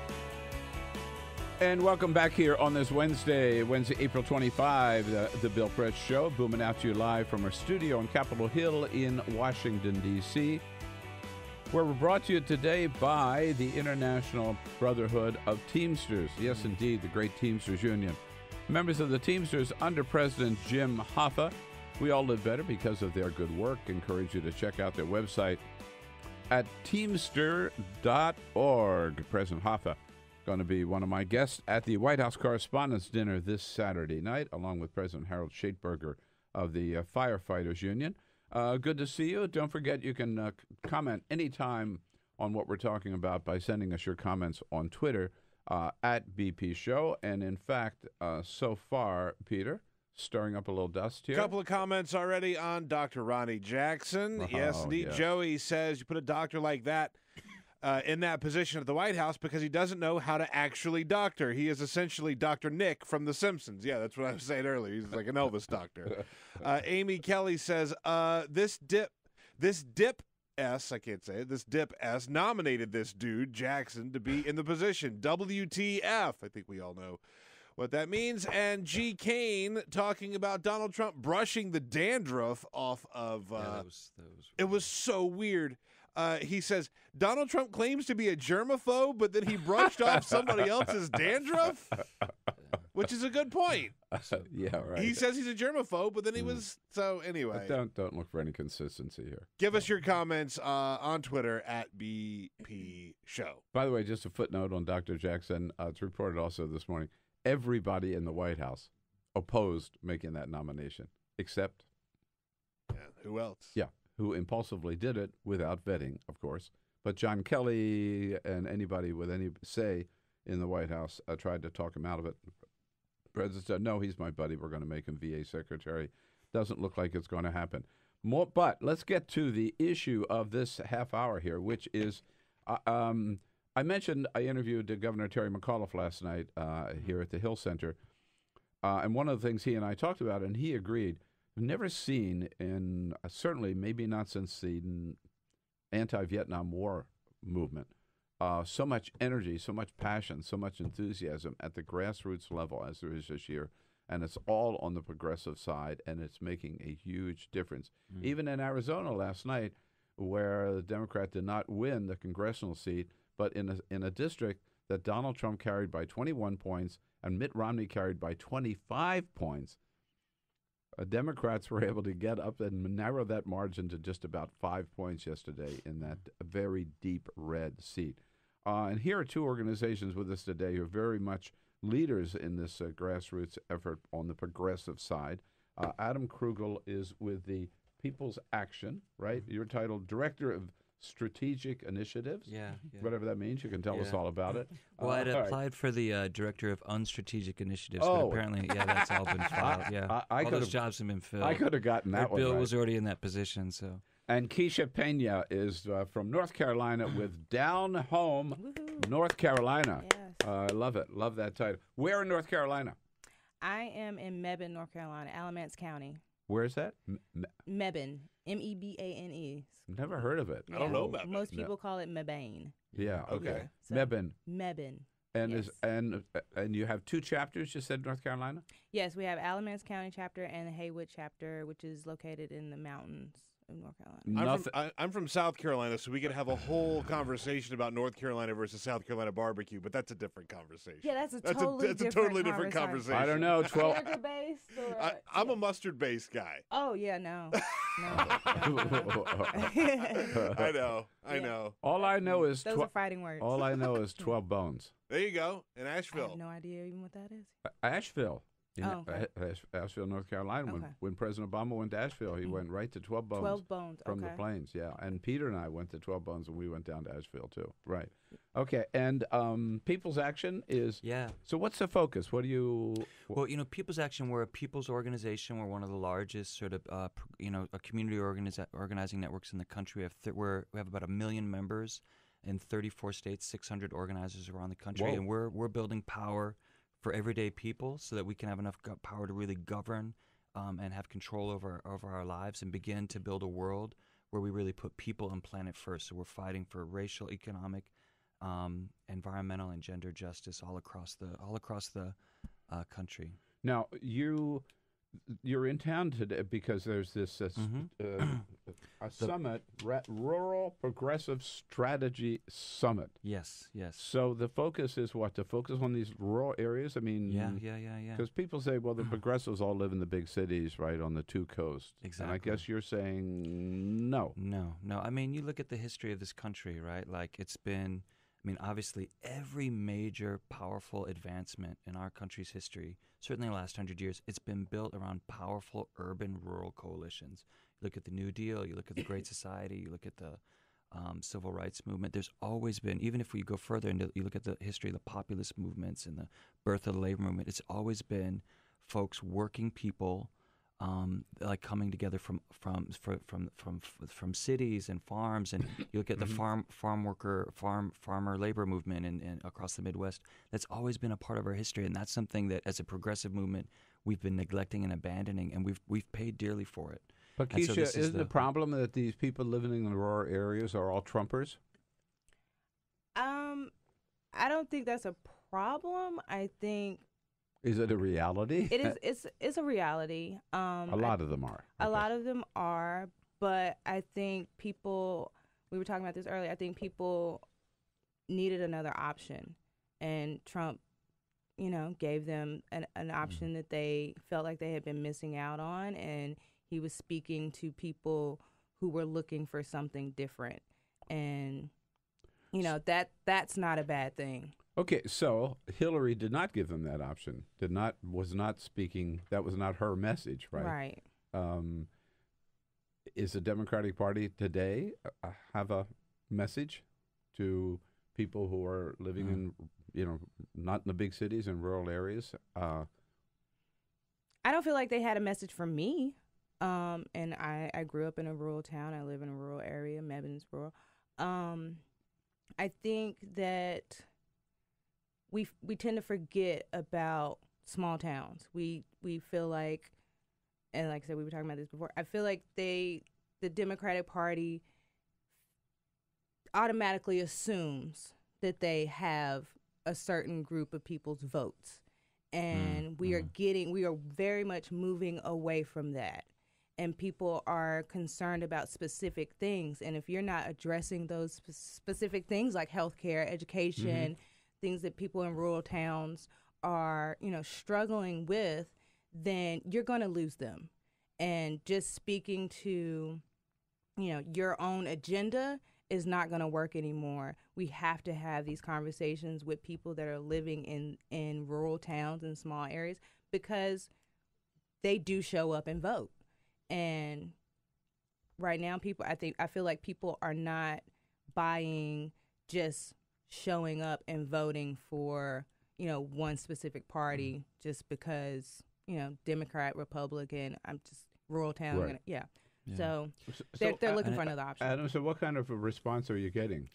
And welcome back here on this Wednesday, April 25, the Bill Press Show, booming out to you live from our studio on Capitol Hill in Washington, D.C., where we're brought to you today by the International Brotherhood of Teamsters. Yes, indeed, the great Teamsters Union. Members of the Teamsters under President Jim Hoffa. We all live better because of their good work. Encourage you to check out their website at teamster.org. President Hoffa going to be one of my guests at the White House Correspondents' Dinner this Saturday night, along with President Harold Schaitberger of the Firefighters Union. Good to see you. Don't forget you can comment anytime on what we're talking about by sending us your comments on Twitter at BP Show. And in fact, so far, Peter, stirring up a little dust here. A couple of comments already on Dr. Ronnie Jackson. Yes, indeed. Yeah. Joey says you put a doctor like that in that position at the White House because he doesn't know how to actually doctor. He is essentially Dr. Nick from The Simpsons. Yeah, that's what I was saying earlier. He's like an Elvis doctor. Amy Kelly says, this dip S nominated this dude, Jackson, to be in the position. WTF. I think we all know what that means. And G. Kane talking about Donald Trump brushing the dandruff off of... it was so weird. He says, Donald Trump claims to be a germaphobe, but then he brushed off somebody else's dandruff? Which is a good point. Yeah, right. He says he's a germaphobe, but then he was... So, anyway. Don't look for any consistency here. Give us your comments on Twitter at BP Show. By the way, just a footnote on Dr. Jackson. It's reported also this morning, everybody in the White House opposed making that nomination, except... Yeah, who else? Yeah, who impulsively did it without vetting, of course. But John Kelly and anybody with any say in the White House tried to talk him out of it. The president said, no, he's my buddy. We're going to make him VA secretary. Doesn't look like it's going to happen. But let's get to the issue of this half hour here, which is... I mentioned I interviewed Governor Terry McAuliffe last night here at the Hill Center, and one of the things he and I talked about, and he agreed, we've never seen in, certainly maybe not since the anti-Vietnam War movement, so much energy, so much passion, so much enthusiasm at the grassroots level as there is this year, and it's all on the progressive side, and it's making a huge difference. Even in Arizona last night, where the Democrat did not win the congressional seat, but in a district that Donald Trump carried by 21 points and Mitt Romney carried by 25 points, Democrats were able to get up and narrow that margin to just about 5 points yesterday in that very deep red seat. And here are two organizations with us today who are very much leaders in this grassroots effort on the progressive side. Adam Kruggel is with the People's Action, right? You're titled Director of Strategic Initiatives. Yeah. Whatever that means. You can tell us all about it. Well, I'd applied for the Director of Unstrategic Initiatives, but apparently, that's all been filed. Yeah, all those jobs have been filled. I could have gotten that one. Bill was already in that position, so. And Kischa Peña is from North Carolina with Down Home, North Carolina. Yes. I love it. Love that title. Where in North Carolina? I am in Mebane, North Carolina, Alamance County. Where is that? Mebane. Mebane. Never heard of it. I don't know Mebane. Most people call it Mebane. Yeah. Okay. Yeah, so Mebane. Mebane. And yes. and you have 2 chapters. You said North Carolina. Yes, we have Alamance County chapter and the Haywood chapter, which is located in the mountains of North Carolina. I'm from South Carolina, so we could have a whole conversation about North Carolina versus South Carolina barbecue, but that's a different conversation. Yeah, that's a totally different conversation. I don't know. 12. I'm a mustard-based guy. Oh yeah, no. I know. All I know is those are fighting words. All I know is 12 Bones. There you go, in Asheville. I have no idea even what that is. Asheville. Okay. Asheville, North Carolina. Okay. When President Obama went to Asheville, he went right to 12 Bones. 12 Bones, from the plains, yeah. And Peter and I went to 12 Bones, and we went down to Asheville too. Right. Okay. And People's Action is. Yeah. So what's the focus? What do you? Well, People's Action, we're a people's organization. We're one of the largest sort of, community organizing networks in the country. We have about 1 million members in 34 states, 600 organizers around the country, Whoa. and we're building power for everyday people so that we can have enough power to really govern and have control over our lives and begin to build a world where we really put people and planet first. So we're fighting for racial, economic, environmental, and gender justice all across the country. Now you're in town today because there's this summit, Rural Progressive Strategy Summit. Yes. So the focus is what? To focus on these rural areas? I mean, yeah. Because people say, well, the progressives all live in the big cities, right, on the 2 coasts. Exactly. And I guess you're saying no. No. I mean, you look at the history of this country, right? Like it's been, obviously every major powerful advancement in our country's history, certainly in the last 100 years, it's been built around powerful urban-rural coalitions. You look at the New Deal, you look at the Great Society, you look at the Civil Rights Movement. There's always been, even if we go further into, you look at the history of the populist movements and the birth of the labor movement, it's always been folks, working people, like coming together from cities and farms, and you look at the farmer labor movement and across the Midwest. That's always been a part of our history, and that's something that, as a progressive movement, we've been neglecting and abandoning, and we've paid dearly for it. But Kischa, isn't the problem that these people living in the rural areas are all Trumpers? I don't think that's a problem. I think. Is it a reality? It is. It's a reality. A lot of them are. A lot of them are, but I think people. We were talking about this earlier. I think people needed another option, and Trump, gave them an option that they felt like they had been missing out on, and he was speaking to people who were looking for something different, and that's not a bad thing. Okay, so Hillary did not give them that option. Was not speaking. That was not her message, right? Right. Is the Democratic Party today have a message to people who are living in, not in the big cities, in rural areas? I don't feel like they had a message for me. And I grew up in a rural town. I live in a rural area. Mebane's rural. I think that we tend to forget about small towns. We feel like, and like I said, we were talking about this before, I feel like the Democratic Party automatically assumes that they have a certain group of people's votes. And we are very much moving away from that. And people are concerned about specific things. And if you're not addressing those specific things like healthcare, education, things that people in rural towns are, struggling with, then you're going to lose them. And just speaking to, your own agenda is not going to work anymore. We have to have these conversations with people that are living in rural towns and small areas, because they do show up and vote. And right now, I feel like people are not buying just showing up and voting for, one specific party just because, Democrat, Republican, I'm just rural town. Right. Yeah. So they're looking for another option. Adam, so what kind of a response are you getting?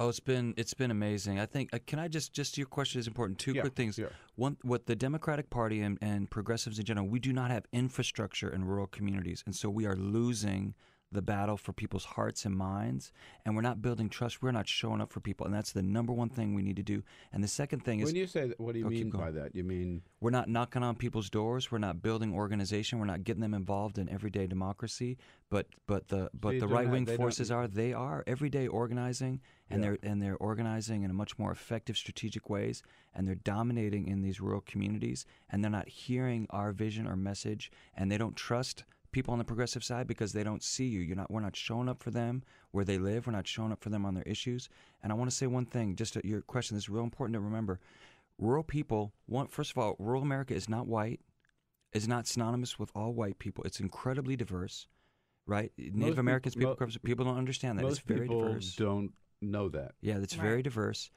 Oh, it's been amazing. I think can I just your question is important. Two quick things. Yeah. One, what the Democratic Party and progressives in general, we do not have infrastructure in rural communities, and so we are losing the battle for people's hearts and minds, and we're not building trust. We're not showing up for people, and that's the number one thing we need to do. And the second thing is, when you say that, what do you mean by that? You mean we're not knocking on people's doors. We're not building organization. We're not getting them involved in everyday democracy. But the right wing forces are everyday organizing, and they're organizing in a much more effective, strategic ways, and they're dominating in these rural communities, and they're not hearing our vision or message, and they don't trust people on the progressive side because they don't see you. We're not showing up for them where they live. We're not showing up for them on their issues. And I want to say one thing, just to your question. This is real important to remember. Rural people, first of all, rural America is not white. It's not synonymous with all white people. It's incredibly diverse, right? Native Americans, people don't understand that. It's very diverse. Don't know that. Yeah, it's very diverse.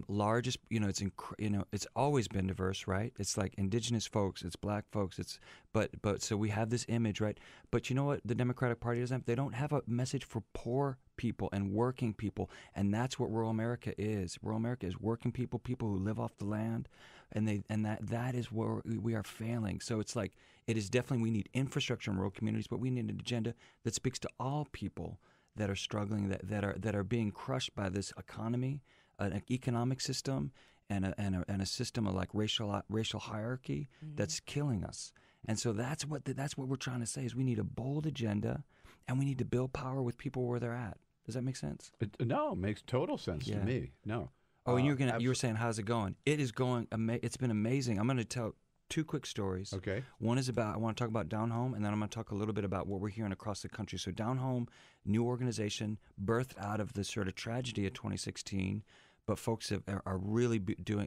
Largest, it's always been diverse, right? It's like indigenous folks, it's black folks, but so we have this image, right? But you know what the Democratic Party doesn't have? They don't have a message for poor people and working people, and that's what rural America is. Rural America is working people who live off the land, and that is where we are failing. So it's like it is definitely we need infrastructure in rural communities, but we need an agenda that speaks to all people that are struggling, that are being crushed by this economy. An economic system and a system of like racial hierarchy that's killing us. And so that's what we're trying to say is we need a bold agenda, and we need to build power with people where they're at. Does that make sense? No, it makes total sense to me. No. Oh, and you were saying how's it going? It is going. It's been amazing. I'm going to tell two quick stories. Okay. One is I want to talk about Down Home, and then I'm going to talk a little bit about what we're hearing across the country. So Down Home, new organization, birthed out of the sort of tragedy of 2016. But folks are really doing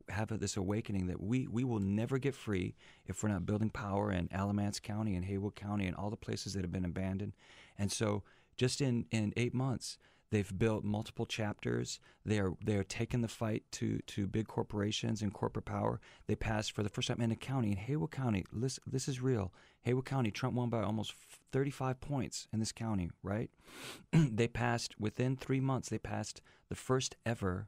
have this awakening that we will never get free if we're not building power in Alamance County and Haywood County and all the places that have been abandoned. And so just in 8 months, they've built multiple chapters. They are taking the fight to big corporations and corporate power. They passed for the first time in a county, in Haywood County. This is real. Haywood County, Trump won by almost 35 points in this county, right? They passed, within 3 months, they passed the first ever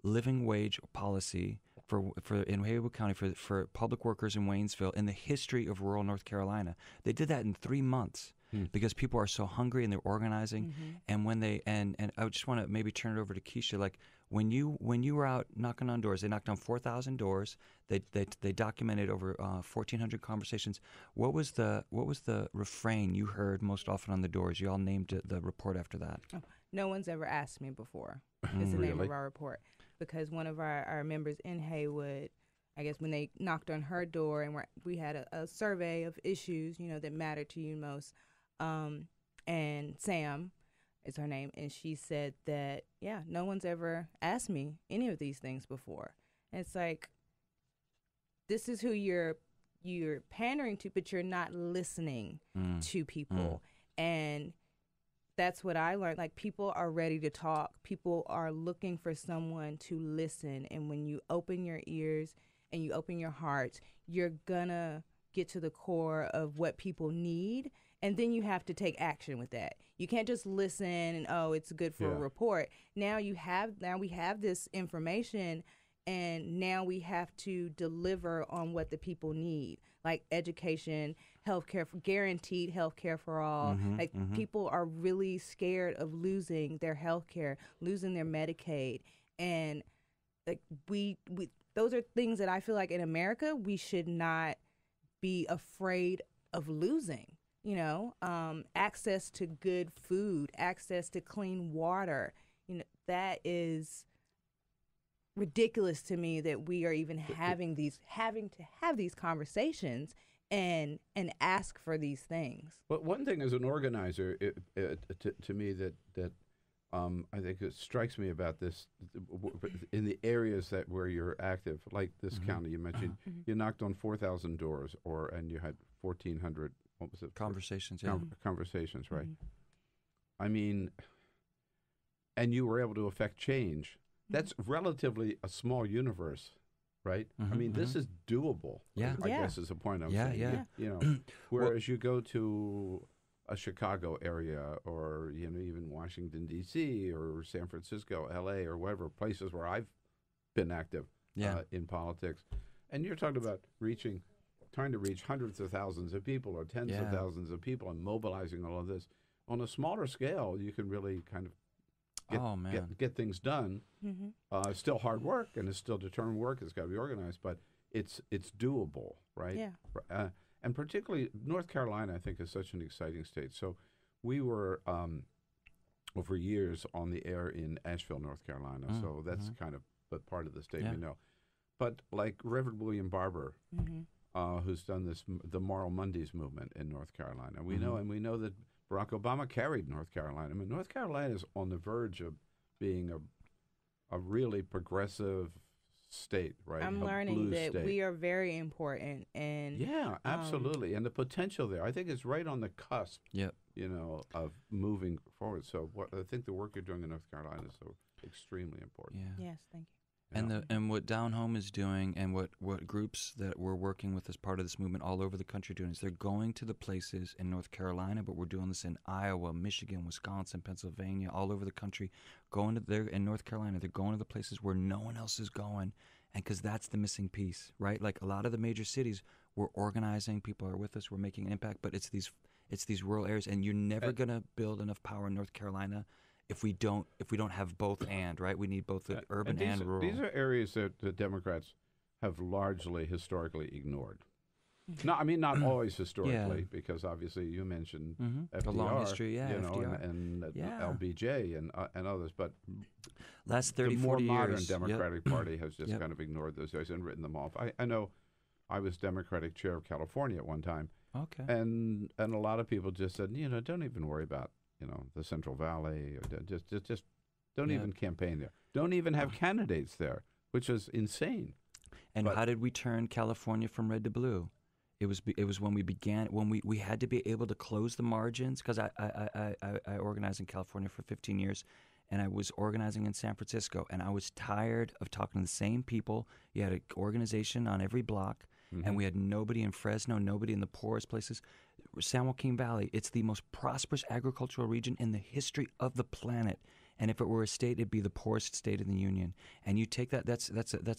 living wage policy for in Haywood County for public workers in Waynesville in the history of rural North Carolina. They did that in 3 months because people are so hungry and they're organizing. And when they and I just want to maybe turn it over to Kischa. Like when you were out knocking on doors, they knocked on 4,000 doors. They documented over 1,400 conversations. What was the refrain you heard most often on the doors? You all named the report after that. Oh, no one's ever asked me before. Is the name of our report. Because one of our members in Haywood, I guess when they knocked on her door and we had a survey of issues, that matter to you most, and Sam is her name, and she said that, no one's ever asked me any of these things before. And it's like, this is who you're pandering to, but you're not listening to people. And that's what I learned. Like, people are ready to talk. People are looking for someone to listen. And when you open your ears and you open your heart, you're gonna get to the core of what people need. And then you have to take action with that. You can't just listen and, it's good for a report. Now we have this information, and now we have to deliver on what the people need, like education, healthcare, guaranteed healthcare for all. People are really scared of losing their healthcare, losing their Medicaid, and like we those are things that I feel like in America we should not be afraid of losing. Access to good food, access to clean water. That is ridiculous to me that we are even having to have these conversations and ask for these things. But one thing as an organizer, to me that I think it strikes me about this in the areas where you're active, like this county you mentioned, you knocked on 4,000 doors, and you had 1,400. What was it? Conversations. Conversations, right? I mean, and you were able to affect change. That's relatively a small universe, right? I mean, this is doable. I guess is the point I'm saying. Whereas you go to a Chicago area, or even Washington D.C. or San Francisco, L.A. or whatever places where I've been active in politics, and you're talking about trying to reach hundreds of thousands of people or tens of thousands of people and mobilizing all of this on a smaller scale. You can really kind of get things done. Mm-hmm. It's still hard work and it's still determined work. It's got to be organized, but it's doable, right? Yeah. And particularly North Carolina, I think, is such an exciting state. So we were over years on the air in Asheville, North Carolina. So that's kind of part of the state we know. But like Reverend William Barber, who's done the Moral Mondays movement in North Carolina, we know that Barack Obama carried North Carolina. I mean, North Carolina is on the verge of being a really progressive state, right? I'm learning that we are very important, and absolutely, and the potential there, I think, is right on the cusp. Of moving forward. So I think the work you're doing in North Carolina is so extremely important. Yes, thank you. And what Down Home is doing, and what groups that we're working with as part of this movement all over the country doing, is they're going to the places in North Carolina, but we're doing this in Iowa, Michigan, Wisconsin, Pennsylvania, all over the country. In North Carolina, they're going to the places where no one else is going, and because that's the missing piece, right? Like a lot of the major cities, we're organizing, people are with us, we're making an impact, but it's these rural areas, and you're never going to build enough power in North Carolina if we don't have both right? We need both the urban and rural. These are areas that the Democrats have largely historically ignored. No, I mean not always historically, because obviously you mentioned FDR, the long history, FDR. and LBJ and others, but last 30, the more 40 modern years, Democratic Party has just kind of ignored those guys and written them off. I know I was Democratic chair of California at one time. Okay. And a lot of people just said, don't even worry about the Central Valley, or just don't even campaign there. Don't even have candidates there, which is insane. And how did we turn California from red to blue? It was when we had to be able to close the margins, because I organized in California for 15 years, and I was organizing in San Francisco, and I was tired of talking to the same people. You had an organization on every block, and we had nobody in Fresno, nobody in the poorest places. San Joaquin Valley, it's the most prosperous agricultural region in the history of the planet. And if it were a state, it'd be the poorest state in the union. And you take that's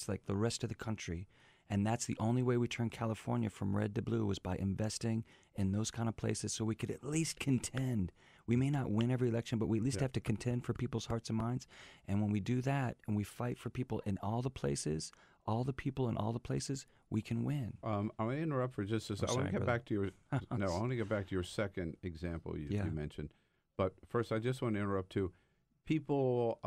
like the rest of the country. And that's the only way we turn California from red to blue, was by investing in those kind of places, so we could at least contend. We may not win every election, but we at least have to contend for people's hearts and minds. And when we do that, and we fight for people in all the places, all the people in all the places, we can win. I'm going to interrupt for just a second. I want to get back to your I want to get back to your second example you mentioned. But first, I just want to interrupt too. People,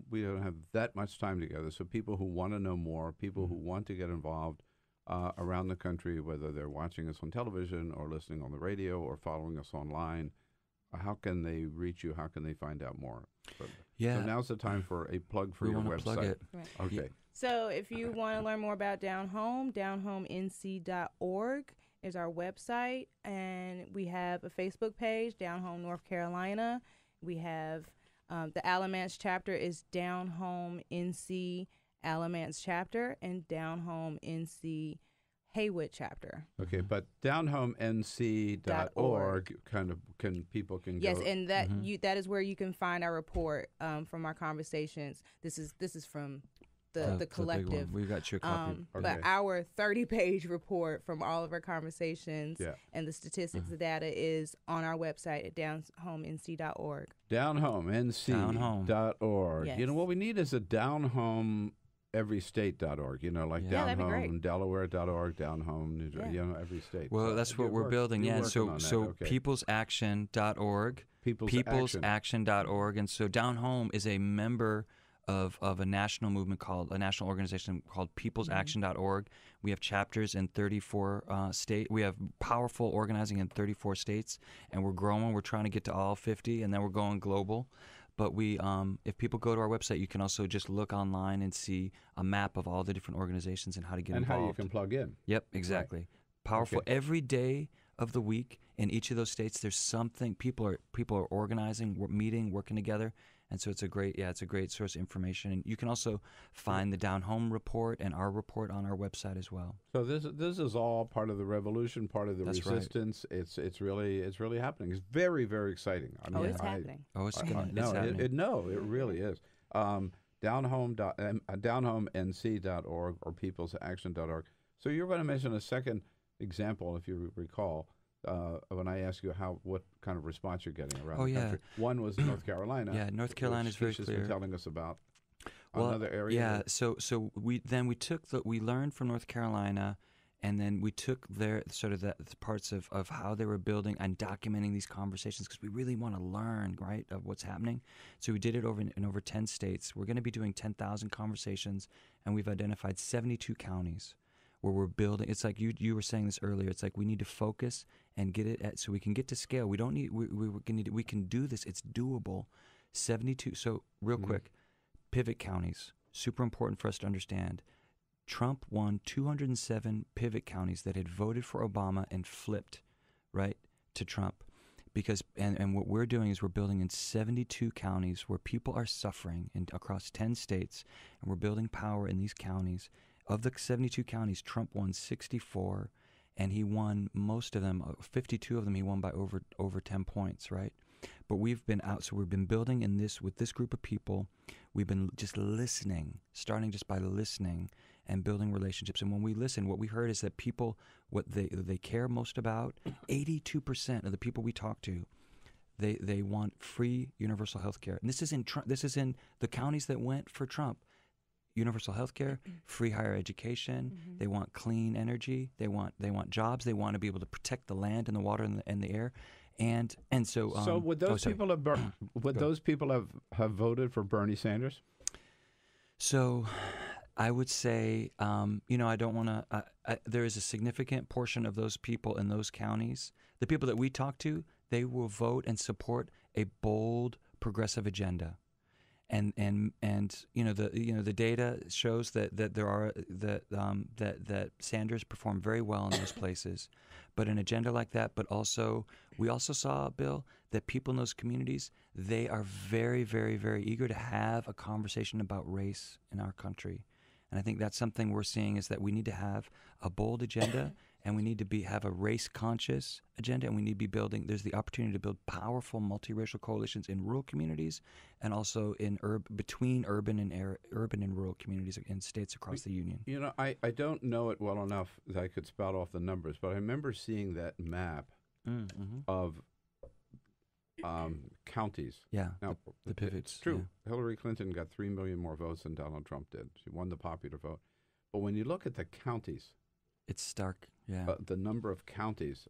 we don't have that much time together, so people who want to know more, people who want to get involved around the country, whether they're watching us on television or listening on the radio or following us online, how can they reach you? How can they find out more? So now's the time for a plug for your website. Plug it. Right. Okay. So if you want to learn more about Down Home, downhomenc.org is our website, and we have a Facebook page, Down Home North Carolina. We have the Alamance chapter is Down Home NC Alamance chapter, and Down Home NC Haywood chapter. Okay, but downhomenc.org people can yes, go. Yes, and that is where you can find our report from our conversations. This is from the collective. We got your copy. But our 30-page report from all of our conversations and the statistics, the data is on our website at downhomenc.org. Downhomenc.org. Yes. What we need is a downhome everystate.org, like Down Home Delaware.org, Down Home, New Jersey, every state. Well, so that's what we're building. So peoplesaction.org, peoplesaction.org, and so Down Home is a member of a national movement a national organization called peoplesaction.org. We have chapters in 34 states. We have powerful organizing in 34 states, and we're growing. We're trying to get to all 50, and then we're going global. But if people go to our website, you can also just look online and see a map of all the different organizations and how to get involved. And how you can plug in. Yep, exactly. Right. Powerful. Okay. Every day of the week in each of those states, there's something. People are organizing, meeting, working together, And so it's a great source of information. And you can also find the Down Home report and our report on our website as well. So this is all part of the revolution, part of the resistance. Right. It's really happening. It's very, very exciting. I mean, it's happening. It's happening. It really is. downhomenc.org or peoplesaction.org. So you're going to mention a second example, if you recall, when I asked you what kind of response you're getting around the country. One was North Carolina. Yeah, North Carolina is very clear. Been telling us about another area. Yeah, so we learned from North Carolina, and then we took their sort of the parts of how they were building and documenting these conversations, because we really want to learn, right, of what's happening. So we did it in over 10 states. We're going to be doing 10,000 conversations, and we've identified 72 counties where we're building. It's like you were saying this earlier. It's like we need to focus and get it so we can get to scale. We don't need we can do this. It's doable. 72. So real quick, pivot counties, super important for us to understand. Trump won 207 pivot counties that had voted for Obama and flipped, right, to Trump. Because and what we're doing is we're building in 72 counties where people are suffering across 10 states, and we're building power in these counties. Of the 72 counties, Trump won 64, and he won most of them, 52 of them he won by over 10 points, right? But we've been out, so we've been building with this group of people. We've been just listening, starting just by listening and building relationships. And when we listen, what we heard is that people, what they care most about, 82% of the people we talk to, they want free universal health care. And this is in the counties that went for Trump. Universal health care, free higher education. They want clean energy. They want jobs. They want to be able to protect the land and the water and the air. And so so would those people have voted for Bernie Sanders? So I would say, I don't want to. There is a significant portion of those people in those counties. The people that we talk to, they will vote and support a bold, progressive agenda. And the data shows that Sanders performed very well in those places, but an agenda like that. But we also saw, Bill, that people in those communities, they are very, very, very eager to have a conversation about race in our country. And I think that's something we're seeing, is that we need to have a bold agenda, and we need to have a race-conscious agenda, and we need to be building. There's the opportunity to build powerful multiracial coalitions in rural communities, and also between urban and rural communities in states across the union. I don't know it well enough that I could spout off the numbers, but I remember seeing that map of counties. Yeah, now, the pivots. It's true. Yeah. Hillary Clinton got 3 million more votes than Donald Trump did. She won the popular vote. But when you look at the counties, it's stark. Yeah, the number of counties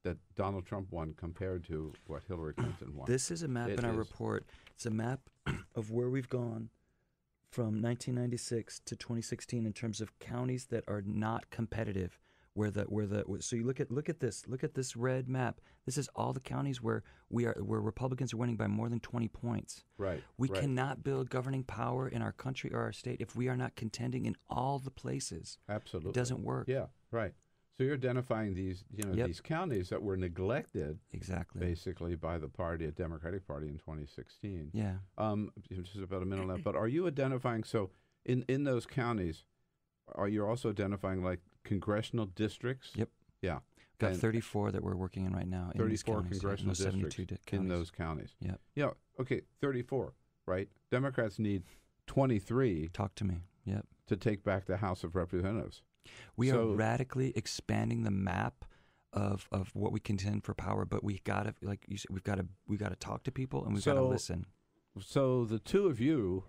that Donald Trump won compared to what Hillary Clinton won. This is a map in our report. It's a map of where we've gone from 1996 to 2016 in terms of counties that are not competitive. So you look at this red map. This is all the counties where Republicans are winning by more than 20 points. Right. We cannot build governing power in our country or our state if we are not contending in all the places. Absolutely. It doesn't work. Yeah, right. So you're identifying these counties that were neglected, basically by the Democratic Party in 2016. Yeah. Just about a minute left. But are you identifying? So in those counties, are you also identifying like congressional districts? Yep. Yeah. Got 34 that we're working in right now. 34 congressional districts in those counties. Yep. Yeah. Okay. 34. Right. Democrats need 23. Talk to me. Yep. To take back the House of Representatives. We are radically expanding the map of what we contend for power, but we gotta, like you said, we gotta talk to people, and we've gotta listen. So the two of you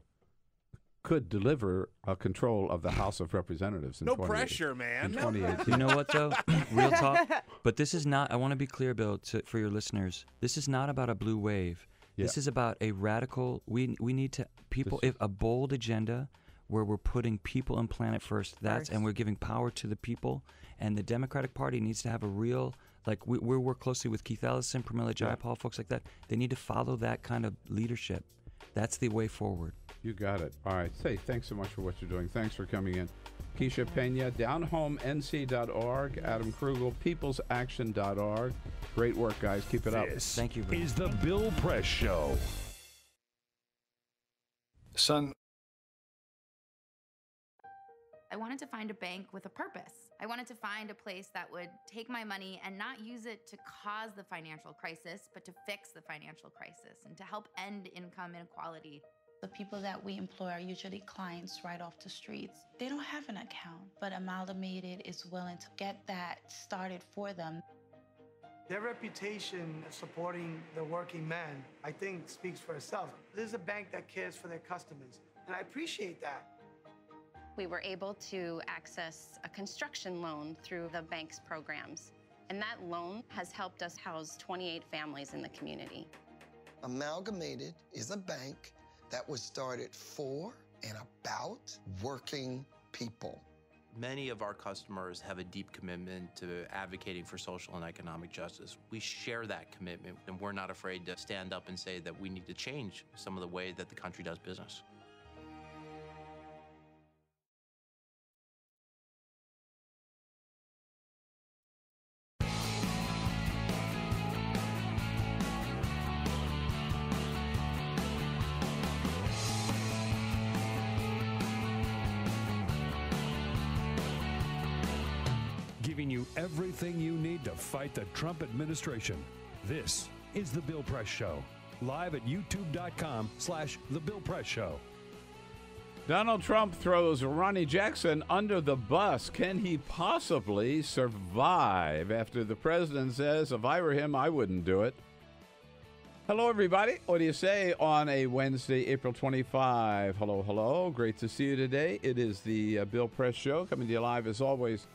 could deliver control of the House of Representatives. No pressure, man. In 2018. You know what, though? Real talk. But this is not, I want to be clear, Bill, for your listeners. This is not about a blue wave. Yeah. This is about a radical, we need to, a bold agenda where we're putting people and planet first. And we're giving power to the people. And the Democratic Party needs to have a real, we work closely with Keith Ellison, Pramila Jayapal, folks like that. They need to follow that kind of leadership. That's the way forward. You got it. All right. Thanks so much for what you're doing. Thanks for coming in. Kischa, Peña, downhomenc.org. Adam Kruggel, peoplesaction.org. Great work, guys. Keep it up. This Thank you. Is the Bill Press Show. Son, I wanted to find a bank with a purpose. I wanted to find a place that would take my money and not use it to cause the financial crisis, but to fix the financial crisis and to help end income inequality. The people that we employ are usually clients right off the streets. They don't have an account, but Amalgamated is willing to get that started for them. Their reputation supporting the working man, I think, speaks for itself. This is a bank that cares for their customers, and I appreciate that. We were able to access a construction loan through the bank's programs, and that loan has helped us house 28 families in the community. Amalgamated is a bank that was started for and about working people. Many of our customers have a deep commitment to advocating for social and economic justice. We share that commitment, and we're not afraid to stand up and say that we need to change some of the way that the country does business. Giving you everything you need to fight the Trump administration. This is The Bill Press Show. Live at youtube.com/The Bill Press Show. Donald Trump throws Ronnie Jackson under the bus. Can he possibly survive after the president says, if I were him, I wouldn't do it? Hello, everybody. What do you say on a Wednesday, April 25? Hello, hello. Great to see you today. It is the Bill Press Show, coming to you live, as always,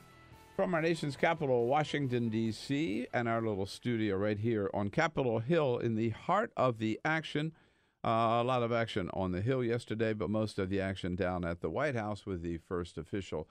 from our nation's capital, Washington, D.C., and our little studio right here on Capitol Hill in the heart of the action. A lot of action on the Hill yesterday, but most of the action down at the White House with the first official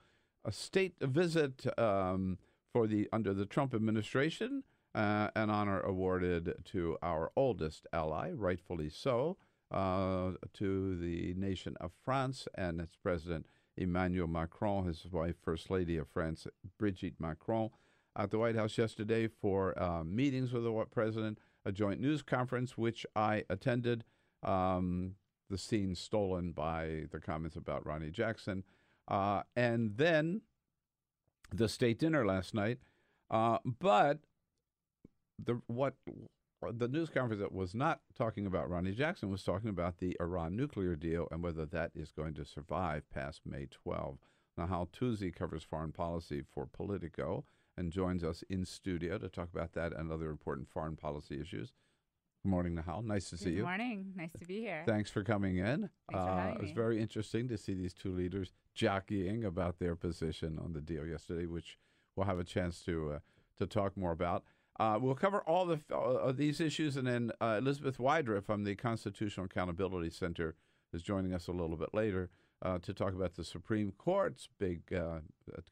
state visit under the Trump administration, an honor awarded to our oldest ally, rightfully so, to the nation of France and its president, Emmanuel Macron, his wife, First Lady of France, Brigitte Macron, at the White House yesterday for meetings with the president, a joint news conference, which I attended. The scene stolen by the comments about Ronnie Jackson. And then the state dinner last night. But the news conference that was not talking about Ronnie Jackson was talking about the Iran nuclear deal and whether that is going to survive past May 12. Nahal Toosi covers foreign policy for Politico and joins us in studio to talk about that and other important foreign policy issues. Good morning, Nahal. Nice to see you. Good morning. Nice to be here. Thanks for coming in. Thanks for having me. It was very interesting to see these two leaders jockeying about their position on the deal yesterday, which we'll have a chance to talk more about. We'll cover all of these issues, and then Elizabeth Wydra from the Constitutional Accountability Center is joining us a little bit later to talk about the Supreme Court's big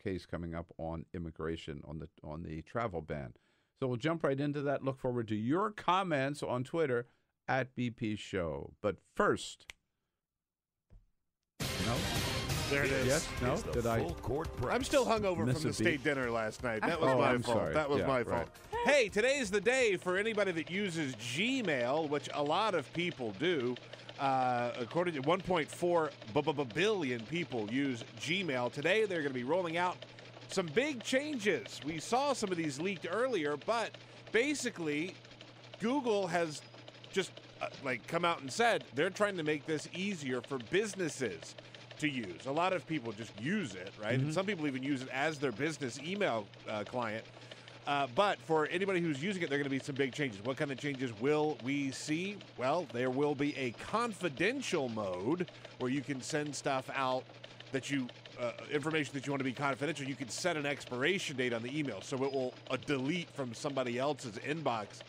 case coming up on immigration, on the travel ban. So we'll jump right into that. Look forward to your comments on Twitter at BP Show. But first, no. There it is. Yes? No? Did I? I'm still hungover from the state dinner last night. That was my fault. Sorry. That was Yeah, my right. fault. Hey, today's the day for anybody that uses Gmail, which a lot of people do. According to 1.4 billion people use Gmail. Today, they're going to be rolling out some big changes. We saw some of these leaked earlier, but basically, Google has just come out and said they're trying to make this easier for businesses to use. A lot of people just use it, right? And some people even use it as their business email client. But for anybody who's using it, there are going to be some big changes. What kind of changes will we see? Well, there will be a confidential mode where you can send stuff out that you, information that you want to be confidential. You can set an expiration date on the email, so it will delete from somebody else's inbox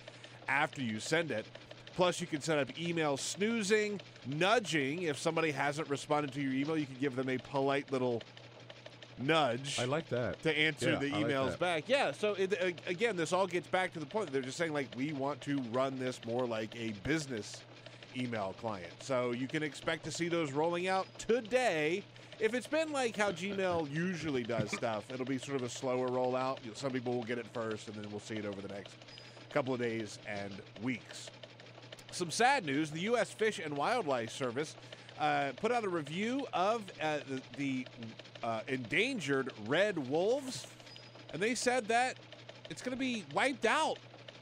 after you send it. Plus, you can set up email snoozing, nudging. If somebody hasn't responded to your email, you can give them a polite little nudge. I like that. To answer the I like emails that. back. Yeah, so again, this all gets back to the point that they're just saying, we want to run this more like a business email client. So you can expect to see those rolling out today. If it's been like how Gmail usually does stuff, it'll be sort of a slower rollout. Some people will get it first, and then we'll see it over the next couple of days and weeks. Some sad news, the U.S. Fish and Wildlife Service put out a review of the endangered red wolves, and they said that it's going to be wiped out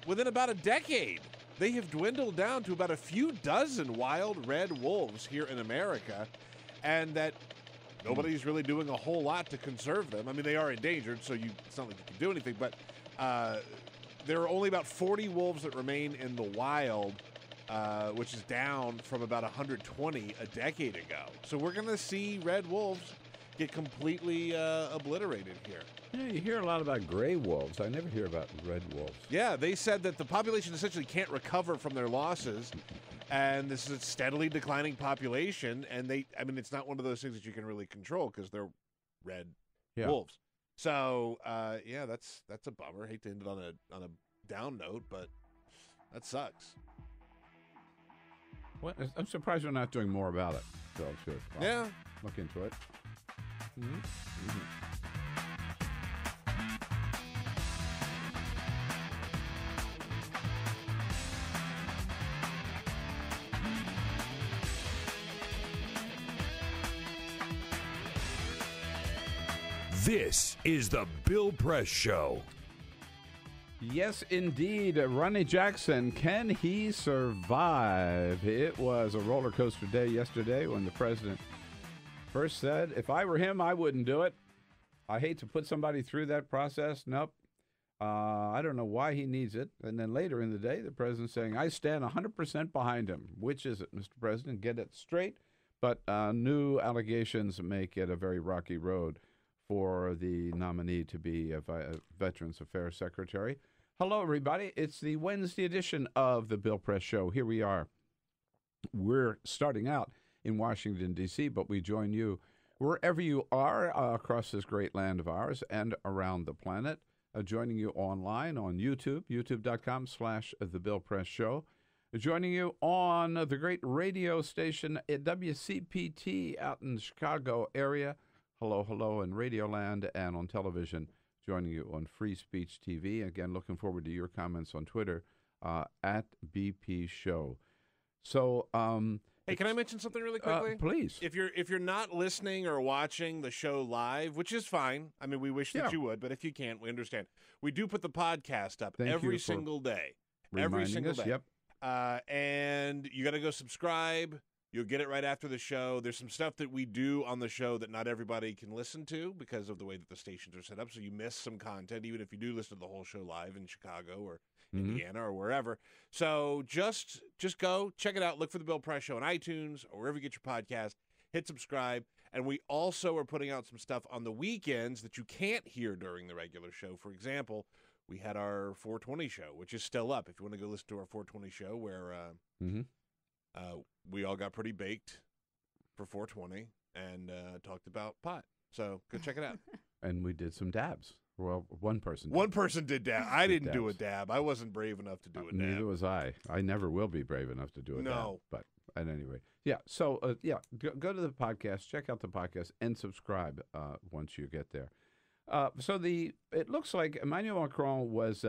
within about a decade. They have dwindled down to about a few dozen wild red wolves here in America, and that nobody's really doing a whole lot to conserve them. I mean, they are endangered, so it's not like you can do anything, but there are only about 40 wolves that remain in the wild, which is down from about 120 a decade ago. So we're going to see red wolves get completely obliterated here. You hear a lot about gray wolves. I never hear about red wolves. Yeah, they said that the population essentially can't recover from their losses, and this is a steadily declining population, and it's not one of those things that you can really control because they're red wolves. So, that's a bummer. I hate to end it on a down note, but that sucks. Well, I'm surprised we're not doing more about it. Yeah. Look into it. Mm-hmm. Mm-hmm. This is the Bill Press Show. Yes, indeed. Ronnie Jackson, can he survive? It was a roller coaster day yesterday when the president first said, if I were him, I wouldn't do it. I hate to put somebody through that process. Nope. I don't know why he needs it. And then later in the day, the president saying, I stand 100% behind him. Which is it, Mr. President? Get it straight. But new allegations make it a very rocky road for the nominee to be a Veterans Affairs Secretary. Hello, everybody. It's the Wednesday edition of the Bill Press Show. Here we are. We're starting out in Washington, D.C., but we join you wherever you are across this great land of ours and around the planet, joining you online on YouTube, youtube.com/The Bill Press Show, joining you on the great radio station at WCPT out in the Chicago area. Hello in Radioland, and on television, joining you on Free Speech TV. Again, looking forward to your comments on Twitter at BP Show. So, hey, can I mention something really quickly? Please. If you're not listening or watching the show live, which is fine. I mean, we wish that you would, but if you can't, we understand. We do put the podcast up every single day. Every single day. Yep. And you got to go subscribe. You'll get it right after the show. There's some stuff that we do on the show that not everybody can listen to because of the way that the stations are set up. So you miss some content, even if you do listen to the whole show live in Chicago or Indiana or wherever. So just go, check it out. Look for the Bill Press Show on iTunes or wherever you get your podcast. Hit subscribe. And we also are putting out some stuff on the weekends that you can't hear during the regular show. For example, we had our 420 show, which is still up. If you want to go listen to our 420 show where we all got pretty baked for 420 and talked about pot. So go check it out. And we did some dabs. Well, one person did. One person did dab. I didn't do a dab. I wasn't brave enough to do a dab. Neither was I. I never will be brave enough to do a dab. But at any rate. Yeah. So, go to the podcast, check out the podcast, and subscribe once you get there. It looks like Emmanuel Macron was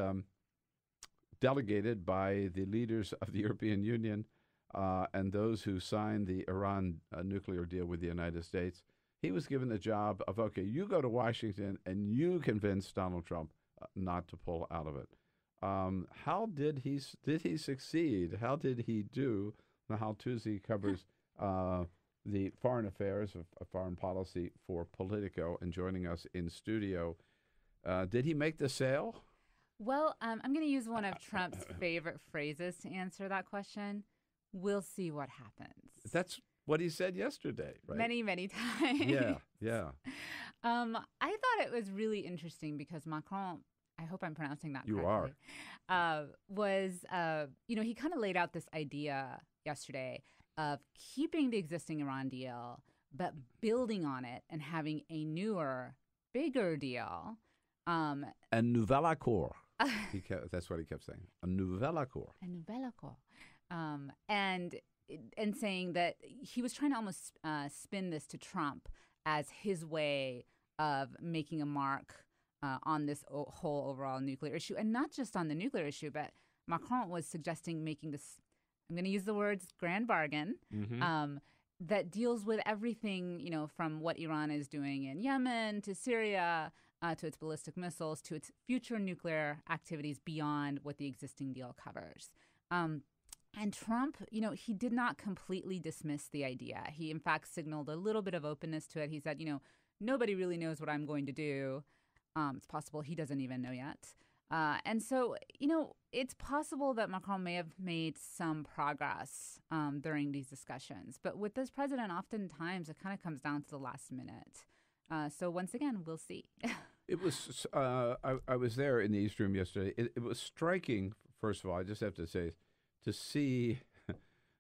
delegated by the leaders of the European Union and those who signed the Iran nuclear deal with the United States. He was given the job of, okay, you go to Washington and you convince Donald Trump not to pull out of it. How did he succeed? How did he do? Nahal Toosi covers the foreign affairs of foreign policy for Politico and joining us in studio. Did he make the sale? Well, I'm going to use one of Trump's favorite phrases to answer that question. We'll see what happens. That's what he said yesterday, right? Many, many times. Yeah. I thought it was really interesting because Macron, I hope I'm pronouncing that correctly. You are. He kind of laid out this idea yesterday of keeping the existing Iran deal, but building on it and having a newer, bigger deal. A nouvel accord. That's what he kept saying. A nouvel accord. A nouvel accord. And saying that he was trying to almost spin this to Trump as his way of making a mark on this whole overall nuclear issue. And not just on the nuclear issue, but Macron was suggesting making this, I'm going to use the words grand bargain, that deals with everything, from what Iran is doing in Yemen to Syria, to its ballistic missiles, to its future nuclear activities beyond what the existing deal covers. And Trump, he did not completely dismiss the idea. He, in fact, signaled a little bit of openness to it. He said, nobody really knows what I'm going to do. It's possible he doesn't even know yet. And so, it's possible that Macron may have made some progress during these discussions. But with this president, oftentimes it kind of comes down to the last minute. So once again, we'll see. It was, I was there in the East Room yesterday. It was striking, first of all, I just have to say, to see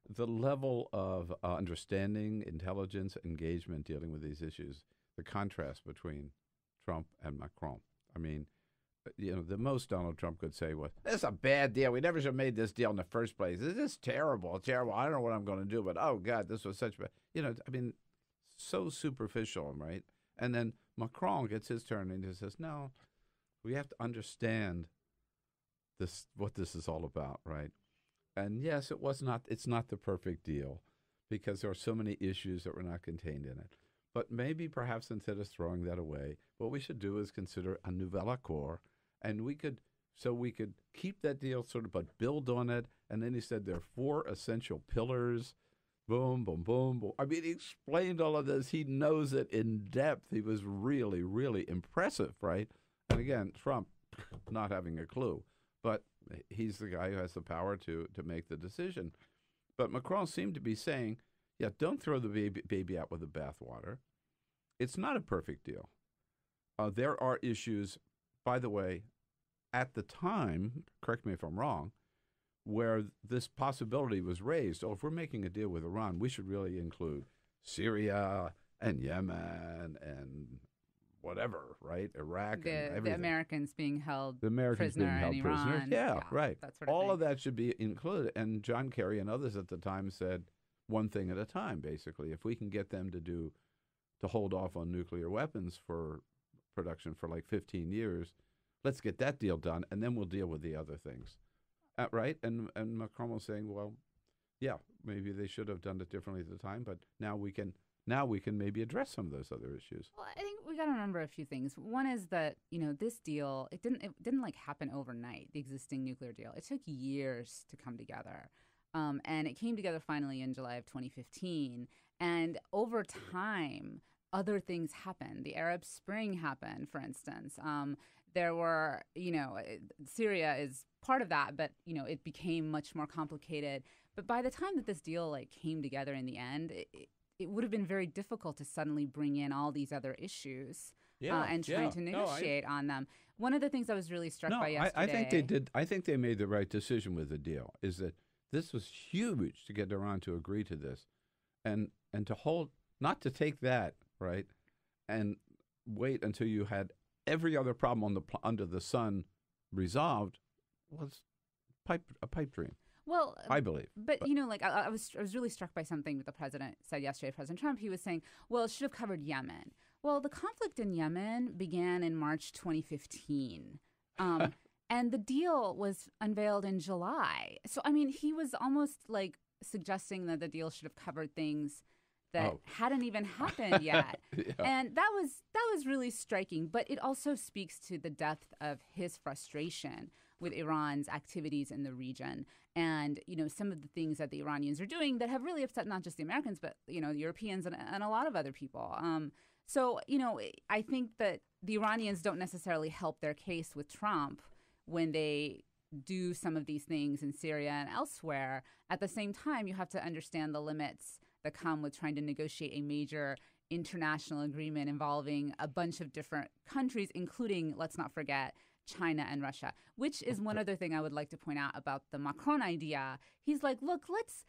the level of understanding, intelligence, engagement dealing with these issues, the contrast between Trump and Macron. I mean, the most Donald Trump could say was, "This is a bad deal. We never should have made this deal in the first place. This is terrible, terrible. I don't know what I'm going to do, but oh, God, this was such bad." So superficial, right? And then Macron gets his turn and he says, "No, we have to understand this, what this is all about, right?" And yes, it's not the perfect deal because there are so many issues that were not contained in it. But maybe perhaps instead of throwing that away, what we should do is consider a nouvel accord, and we could keep that deal sort of, but build on it. And then he said there are 4 essential pillars. Boom, boom, boom, boom. I mean, he explained all of this. He knows it in depth. He was really, really impressive, right? And again, Trump not having a clue. But he's the guy who has the power to make the decision. But Macron seemed to be saying, yeah, don't throw the baby out with the bathwater. It's not a perfect deal. There are issues, by the way, at the time, correct me if I'm wrong, where this possibility was raised. Oh, if we're making a deal with Iran, we should really include Syria and Yemen and whatever, right? Iraq and everything. The Americans being held prisoner in Iran. Yeah, right. That sort of all thing. of that should be included. And John Kerry and others at the time said one thing at a time, basically. If we can get them to hold off on nuclear weapons for production for like 15 years, let's get that deal done, and then we'll deal with the other things. Right? And Macron was saying, well, yeah, maybe they should have done it differently at the time, but now we can maybe address some of those other issues. Well, I think we got to remember a few things. One is that, this deal, it didn't like happen overnight, the existing nuclear deal. It took years to come together. And it came together finally in July of 2015. And over time, other things happened. The Arab Spring happened, for instance. There were, Syria is part of that, but, it became much more complicated. But by the time that this deal came together in the end, it would have been very difficult to suddenly bring in all these other issues and trying to negotiate on them. One of the things I was really struck by yesterday. I think they did. I think they made the right decision with the deal. Is that this was huge to get Iran to agree to this, and to hold, not to take that right, and wait until you had every other problem under the sun resolved, was a pipe dream. Well, I believe. But, I was really struck by something that the president said yesterday, President Trump. He was saying, well, it should have covered Yemen. Well, the conflict in Yemen began in March 2015. And the deal was unveiled in July. So, he was almost suggesting that the deal should have covered things that hadn't even happened yet. Yeah. And that was really striking. But it also speaks to the depth of his frustration with Iran's activities in the region. And, some of the things that the Iranians are doing that have really upset not just the Americans, but, the Europeans and a lot of other people. So, I think that the Iranians don't necessarily help their case with Trump when they do some of these things in Syria and elsewhere. At the same time, you have to understand the limits that come with trying to negotiate a major international agreement involving a bunch of different countries, including, let's not forget, China and Russia, which is one other thing I would like to point out about the Macron idea. He's like, look, let's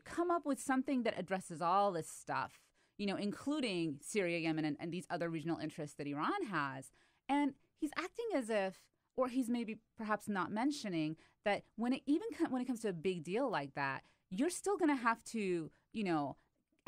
come up with something that addresses all this stuff, including Syria, Yemen, and these other regional interests that Iran has. And he's acting as if, or he's maybe perhaps not mentioning that when it comes to a big deal like that, you're still going to have to,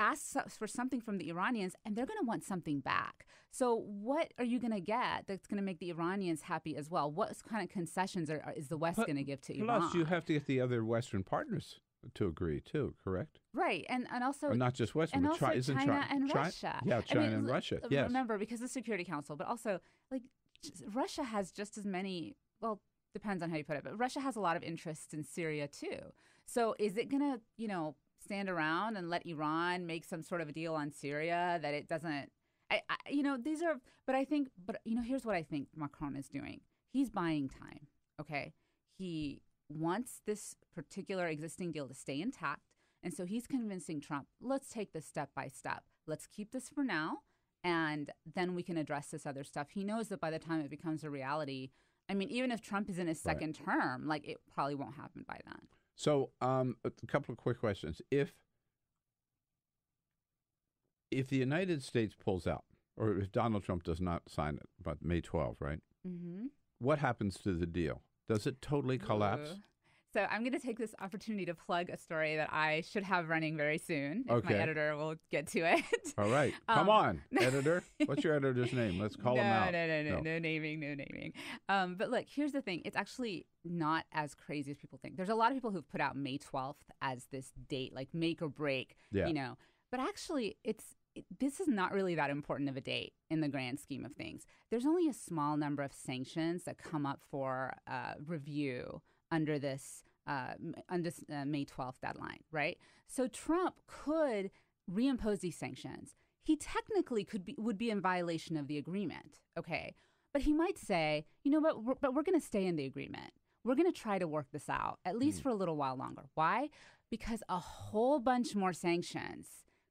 ask for something from the Iranians, and they're going to want something back. So what are you going to get that's going to make the Iranians happy as well? What kind of concessions is the West going to give to Iran? Plus, you have to get the other Western partners to agree too, correct? Right, and also not just Western, and but also isn't China and Russia. Yeah, China and Russia. Yes. Remember, because of the Security Council, but also Russia has just as many. Well, depends on how you put it, but Russia has a lot of interests in Syria too. So is it gonna, stand around and let Iran make some sort of a deal on Syria that it doesn't? These are. But here's what I think Macron is doing. He's buying time. Okay, he wants this particular existing deal to stay intact. And so he's convincing Trump, let's take this step by step. Let's keep this for now, and then we can address this other stuff. He knows that by the time it becomes a reality, even if Trump is in his second term, it probably won't happen by then. So a couple of quick questions. If the United States pulls out, or if Donald Trump does not sign it by May 12th, right? Mm-hmm. What happens to the deal? Does it totally collapse? So I'm going to take this opportunity to plug a story that I should have running very soon. If my editor will get to it. All right. Come on, editor. What's your editor's name? Let's call him out. No naming. But look, here's the thing. It's actually not as crazy as people think. There's a lot of people who've put out May 12th as this date, like make or break, But actually, this is not really that important of a date in the grand scheme of things. There's only a small number of sanctions that come up for review under this May 12th deadline, right? So Trump could reimpose these sanctions. He technically would be in violation of the agreement, okay? But he might say, but we're going to stay in the agreement. We're going to try to work this out, at least for a little while longer. Why? Because a whole bunch more sanctions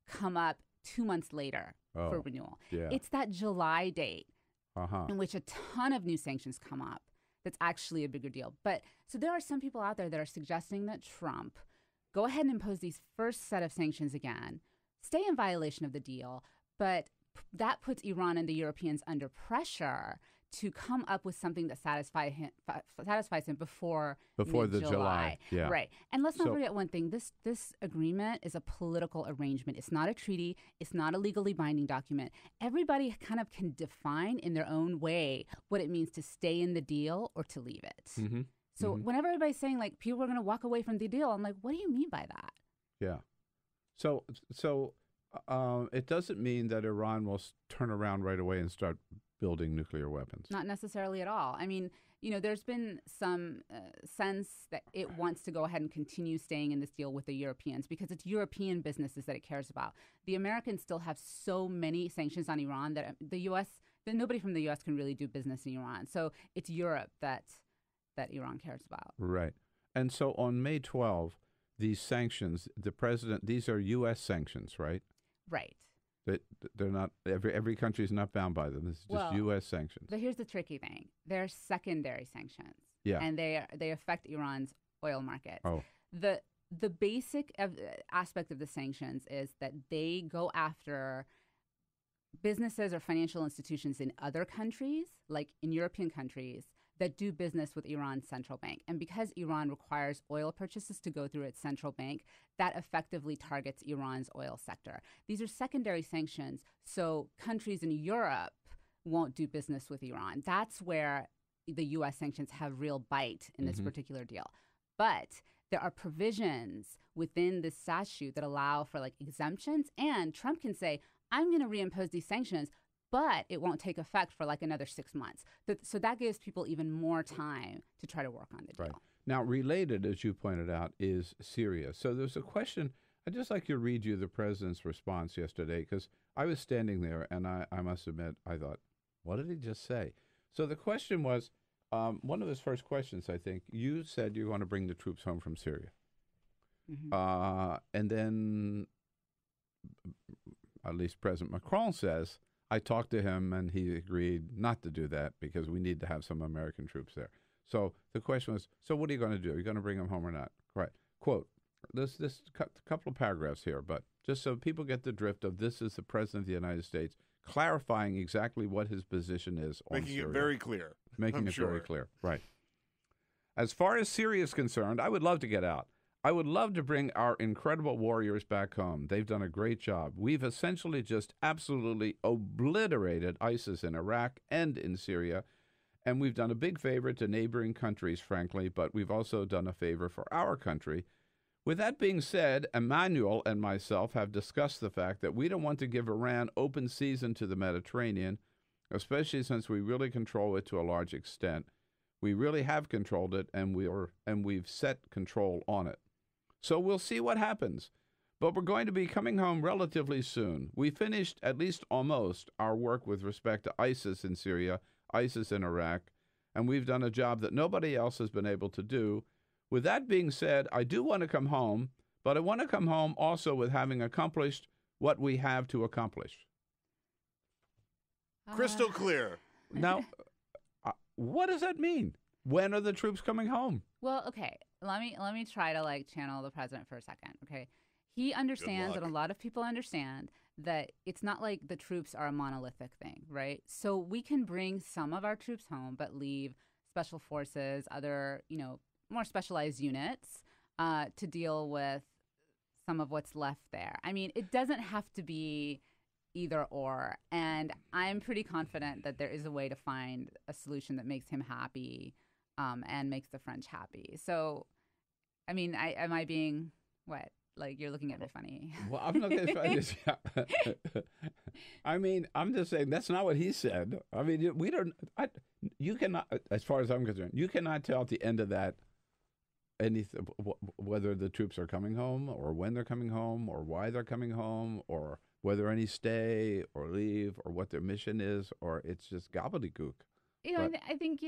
come up 2 months later for renewal. Yeah. It's that July date in which a ton of new sanctions come up. That's actually a bigger deal. But so there are some people out there that are suggesting that Trump go ahead and impose these first set of sanctions again, stay in violation of the deal, but that puts Iran and the Europeans under pressure to come up with something that satisfies him before the July. Yeah. Right. And let's not forget one thing. This agreement is a political arrangement. It's not a treaty. It's not a legally binding document. Everybody kind of can define in their own way what it means to stay in the deal or to leave it. Mm-hmm. So whenever everybody's saying people are going to walk away from the deal, I'm like, what do you mean by that? Yeah. So it doesn't mean that Iran will turn around right away and start building nuclear weapons. Not necessarily at all. There's been some sense that it wants to go ahead and continue staying in this deal with the Europeans because it's European businesses that it cares about. The Americans still have so many sanctions on Iran that nobody from the U.S. can really do business in Iran. So it's Europe that Iran cares about. Right. And so on May 12, these sanctions, these are U.S. sanctions, right? Right. They're not, every country is not bound by them. This is just U.S. sanctions. But here's the tricky thing. They're secondary sanctions. Yeah. And they affect Iran's oil market. Oh. The basic aspect of the sanctions is that they go after businesses or financial institutions in other countries, like in European countries, that do business with Iran's central bank. And because Iran requires oil purchases to go through its central bank, that effectively targets Iran's oil sector. These are secondary sanctions, so countries in Europe won't do business with Iran. That's where the U.S. sanctions have real bite in this particular deal. But there are provisions within this statute that allow for exemptions, and Trump can say, I'm going to reimpose these sanctions, but it won't take effect for another 6 months. So that gives people even more time to try to work on the deal. Right. Now, related, as you pointed out, is Syria. So there's a question. I'd just like to read you the president's response yesterday, because I was standing there, and I must admit, I thought, what did he just say? So the question was, one of his first questions, I think, you said you want to bring the troops home from Syria. And then, at least President Macron says, I talked to him, and he agreed not to do that because we need to have some American troops there. So the question was, so what are you going to do? Are you going to bring them home or not? Right. Quote, this couple of paragraphs here, but just so people get the drift of this is the President of the United States clarifying exactly what his position is on Syria. Making it very clear. Making it very clear. Right. As far as Syria is concerned, I would love to get out. I would love to bring our incredible warriors back home. They've done a great job. We've essentially just absolutely obliterated ISIS in Iraq and in Syria, and we've done a big favor to neighboring countries, frankly, but we've also done a favor for our country, With that being said, Emmanuel and myself have discussed the fact that we don't want to give Iran open season to the Mediterranean, especially since we really control it to a large extent. We really have controlled it, and we've set control on it. So we'll see what happens. But we're going to be coming home relatively soon. We finished, at least almost, our work with respect to ISIS in Syria, ISIS in Iraq, and we've done a job that nobody else has been able to do. With that being said, I do want to come home, but I want to come home also with having accomplished what we have to accomplish. Crystal clear. Now, what does that mean? When are the troops coming home? Well, okay. Let me try to channel the president for a second. Okay. He understands, and a lot of people understand, that it's not like the troops are a monolithic thing, right? So we can bring some of our troops home, but leave special forces, other, more specialized units to deal with some of what's left there. I mean, it doesn't have to be either or. And I'm pretty confident that there is a way to find a solution that makes him happy and makes the French happy. So, I mean, am I being what? You're looking at me funny. Well, I'm not going to funny. I mean, I'm just saying that's not what he said. I mean, we don't. You cannot, as far as I'm concerned, you cannot tell at the end of that anything whether the troops are coming home, or when they're coming home, or why they're coming home, or whether any stay or leave, or what their mission is, or it's just gobbledygook. I think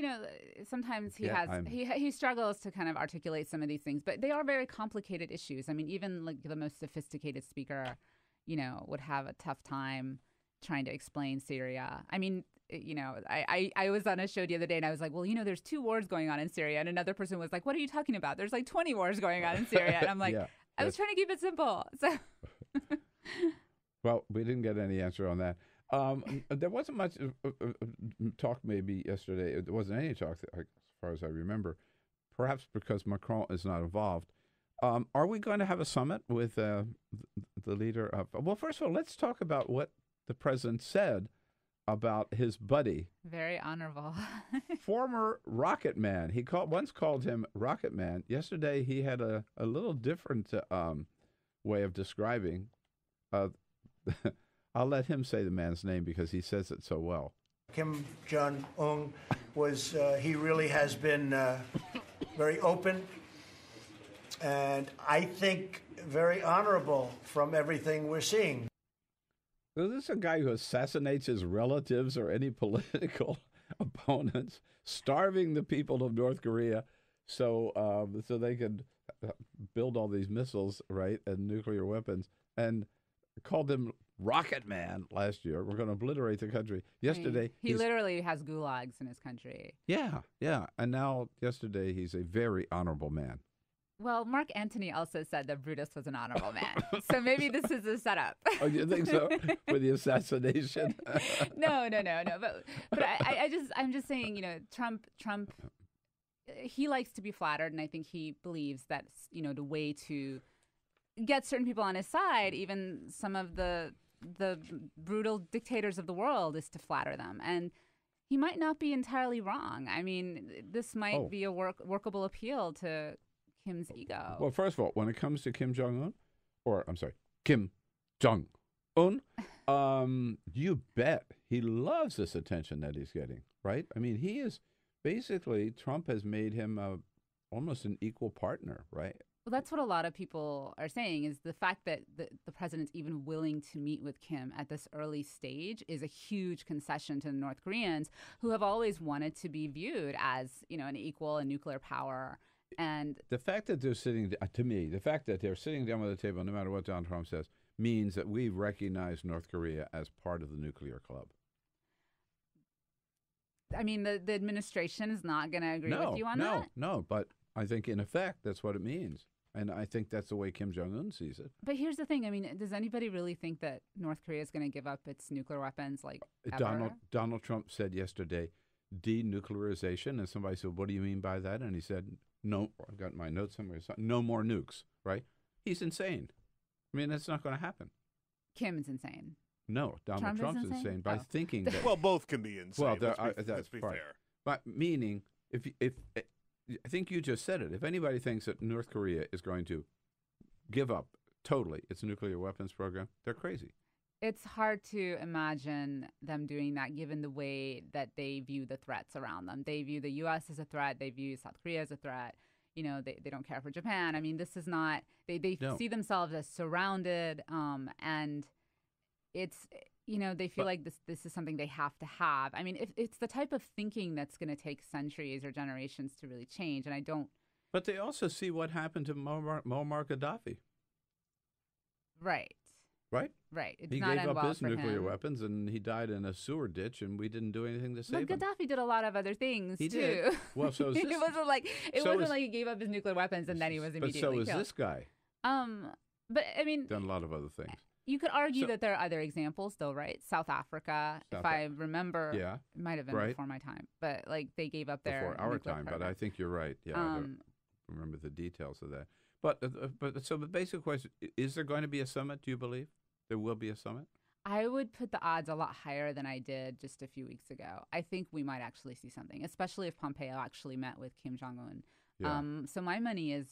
sometimes he struggles to kind of articulate some of these things, but they are very complicated issues. I mean, even the most sophisticated speaker, would have a tough time trying to explain Syria. I mean, I was on a show the other day and I was like, well, there's 2 wars going on in Syria, and another person was like, what are you talking about? There's 20 wars going on in Syria, and I'm like, I was trying to keep it simple. So, well, we didn't get any answer on that. There wasn't much talk maybe yesterday. There wasn't any talk, as far as I remember, perhaps because Macron is not involved. Are we going to have a summit with the leader of... Well, first of all, let's talk about what the president said about his buddy. Very honorable. Former Rocket Man. He once called him Rocket Man. Yesterday, he had a little different way of describing... I'll let him say the man's name because he says it so well. Kim Jong-un he really has been very open and I think very honorable from everything we're seeing. Is this a guy who assassinates his relatives or any political opponents, starving the people of North Korea so they could build all these missiles, right, and nuclear weapons, and called him Rocket Man last year? We're going to obliterate the country. Yesterday, he literally has gulags in his country. Yeah. And now, yesterday, he's a very honorable man. Well, Mark Antony also said that Brutus was an honorable man. So maybe this is a setup. Oh, you think so? For the assassination? No. But I'm just saying, Trump, he likes to be flattered, and I think he believes that's, the way to get certain people on his side, even some of the brutal dictators of the world, is to flatter them. And he might not be entirely wrong. I mean, this might be a workable appeal to Kim's ego. Well, first of all, when it comes to Kim Jong-un, Kim Jong-un, you bet he loves this attention that he's getting, right? I mean, he is basically, Trump has made him almost an equal partner, right? Well, that's what a lot of people are saying, is the fact that the president's even willing to meet with Kim at this early stage is a huge concession to the North Koreans, who have always wanted to be viewed as, an equal and nuclear power. And the fact that they're sitting down at the table, no matter what Donald Trump says, means that we recognize North Korea as part of the nuclear club. I mean, the administration is not going to agree with you on that? No, but I think in effect that's what it means. And I think that's the way Kim Jong-un sees it. But here's the thing. I mean, does anybody really think that North Korea is going to give up its nuclear weapons ever? Donald Trump said yesterday, denuclearization. And somebody said, what do you mean by that? And he said, no, I got my notes somewhere. No more nukes, right? He's insane. I mean, that's not going to happen. Kim's insane. No, Donald Trump's insane by thinking that. Well, both can be insane. Well, let's be fair. But meaning, if I think you just said it. If anybody thinks that North Korea is going to give up totally its nuclear weapons program, they're crazy. It's hard to imagine them doing that given the way that they view the threats around them. They view the U.S. as a threat. They view South Korea as a threat. You know, they don't care for Japan. I mean, this is not, they see themselves as surrounded, and it's, you know, they feel like this is something they have to have. I mean, it's the type of thinking that's going to take centuries or generations to really change, and I don't. But they also see what happened to Muammar Gaddafi. Right. Right? Right. It's he not gave up well his for nuclear him. weapons, and he died in a sewer ditch, and we didn't do anything to save But him. Gaddafi did a lot of other things He too. did. Well, so is this. It wasn't like he gave up his nuclear weapons and then he was immediately But so is killed. this guy. But I mean, Done a lot of other things. you could argue that there are other examples, though, right? South Africa, if I remember, it might have been before my time, but like they gave up their before our nuclear time. program. But I think you're right. Yeah, I don't remember the details of that. But so the basic question: is there going to be a summit? Do you believe there will be a summit? I would put the odds a lot higher than I did just a few weeks ago. I think we might actually see something, especially if Pompeo actually met with Kim Jong-un. Yeah. So my money is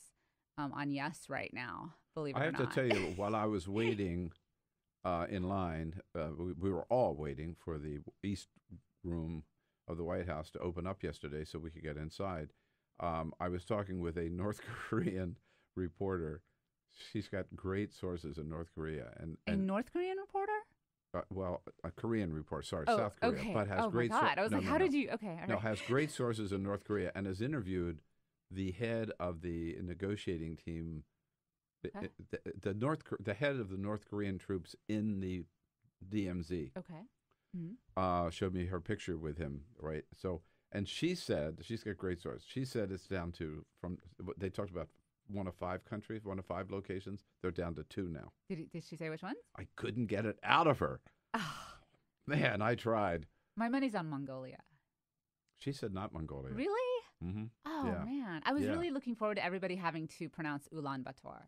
on yes right now, believe it or I have not. to tell you, while I was waiting in line, we were all waiting for the East Room of the White House to open up yesterday so we could get inside. I was talking with a North Korean reporter. She's got great sources in North Korea. A North Korean reporter? Well, a Korean reporter, sorry, Oh, South Korea, okay. but has Oh, great. my God. I was like, how did you? Okay, all No, right. has great sources in North Korea and has interviewed the head of the negotiating team, the head of the North Korean troops in the DMZ. Okay. Mm-hmm. Showed me her picture with him, right? So, and she said she's got great sources. She said it's down to they talked about 1 of 5 countries, 1 of 5 locations. They're down to 2 now. Did she say which ones? I couldn't get it out of her. Man, I tried. My money's on Mongolia. She said not Mongolia. Really? Mm-hmm. Oh, yeah. man. I was really looking forward to everybody having to pronounce Ulaanbaatar.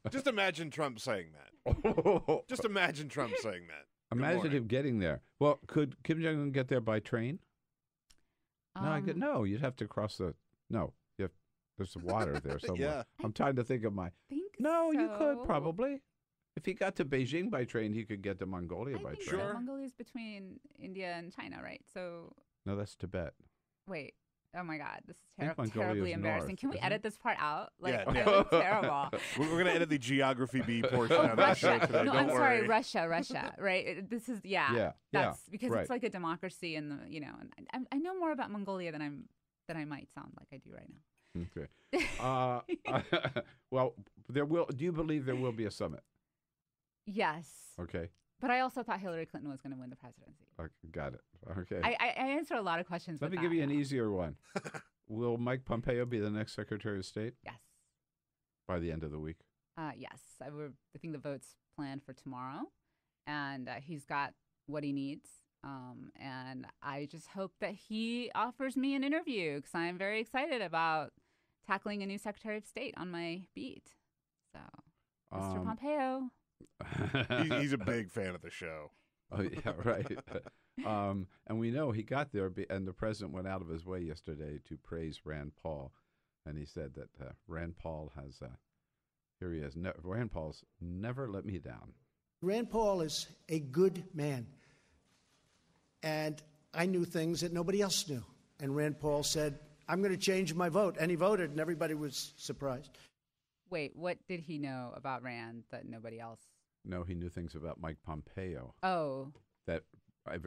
Just imagine Trump saying that. Just imagine Trump saying that. Imagine him getting there. Well, could Kim Jong-un get there by train? No, you'd have to cross the. No, there's some water there somewhere. Yeah. I'm trying to think of my. You could probably. If he got to Beijing by train, he could get to Mongolia by train. Sure. Mongolia's between India and China, right? So. No, that's Tibet. Wait. Oh my God, this is Mongolia's terribly embarrassing. north, Can we isn't edit this part out? Like, Yeah. I look terrible. We're going to edit the geography B portion out of the show Russia. today. No, Don't I'm worry. sorry, Russia, right? This is that's because it's like a democracy, and and I know more about Mongolia than I might sound like I do right now. Okay. Well, do you believe there will be a summit? Yes. Okay. But I also thought Hillary Clinton was going to win the presidency. Got it. Okay. I answer a lot of questions. Let me give you an easier one. Will Mike Pompeo be the next Secretary of State? Yes. By the end of the week? Yes. I think the vote's planned for tomorrow, and he's got what he needs. And I just hope that he offers me an interview because I'm very excited about tackling a new Secretary of State on my beat. So, Mr. Pompeo. He's a big fan of the show. Oh, yeah, right. And we know he got there, and the president went out of his way yesterday to praise Rand Paul. And he said that Rand Paul has, here he is, Rand Paul's never let me down. Rand Paul is a good man. And I knew things that nobody else knew. And Rand Paul said, I'm going to change my vote. And he voted, and everybody was surprised. Wait, what did he know about Rand that nobody else? No, he knew things about Mike Pompeo. Oh. That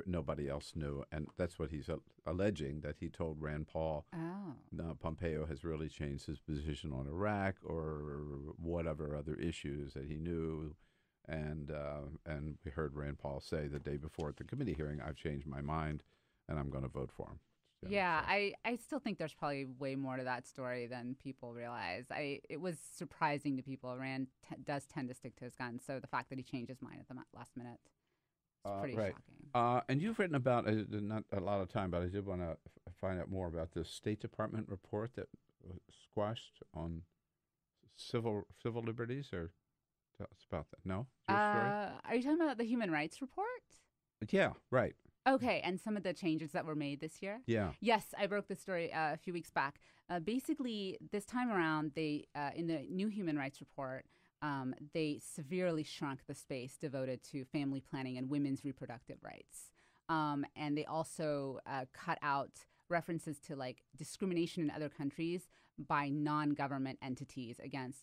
nobody else knew. And that's what he's alleging, that he told Rand Paul. Oh. No, Pompeo has really changed his position on Iraq or whatever other issues that he knew. And we heard Rand Paul say the day before at the committee hearing, I've changed my mind and I'm going to vote for him. Yeah, I still think there's probably way more to that story than people realize. It was surprising to people. Rand does tend to stick to his guns, so the fact that he changed his mind at the last minute is pretty shocking. And you've written about, not a lot of time, but I did want to find out more about this State Department report that was squashed on civil liberties, or tell us about that. No? Are you talking about the human rights report? Yeah, right. Okay, and some of the changes that were made this year? Yeah. Yes, I broke this story a few weeks back. Basically, this time around, they in the new human rights report, they severely shrunk the space devoted to family planning and women's reproductive rights. And they also cut out references to like discrimination in other countries by non-government entities against,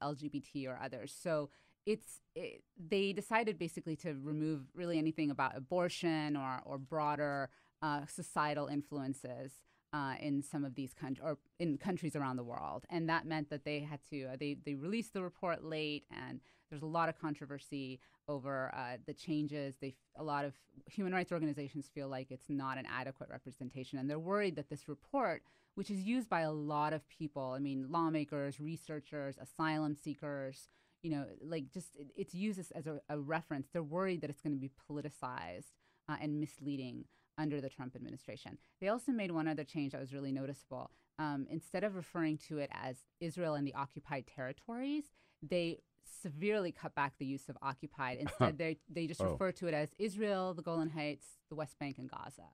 LGBT or others. So they decided basically to remove really anything about abortion or broader societal influences in some of these countries or in countries around the world. And that meant that they had to, they released the report late, and there's a lot of controversy over the changes. A lot of human rights organizations feel like it's not an adequate representation, and they're worried that this report, which is used by a lot of people, lawmakers, researchers, asylum seekers, it's used as a reference. They're worried that it's going to be politicized and misleading under the Trump administration. They also made one other change that was really noticeable. Instead of referring to it as Israel and the occupied territories, they severely cut back the use of occupied. Instead, they just refer to it as Israel, the Golan Heights, the West Bank, and Gaza.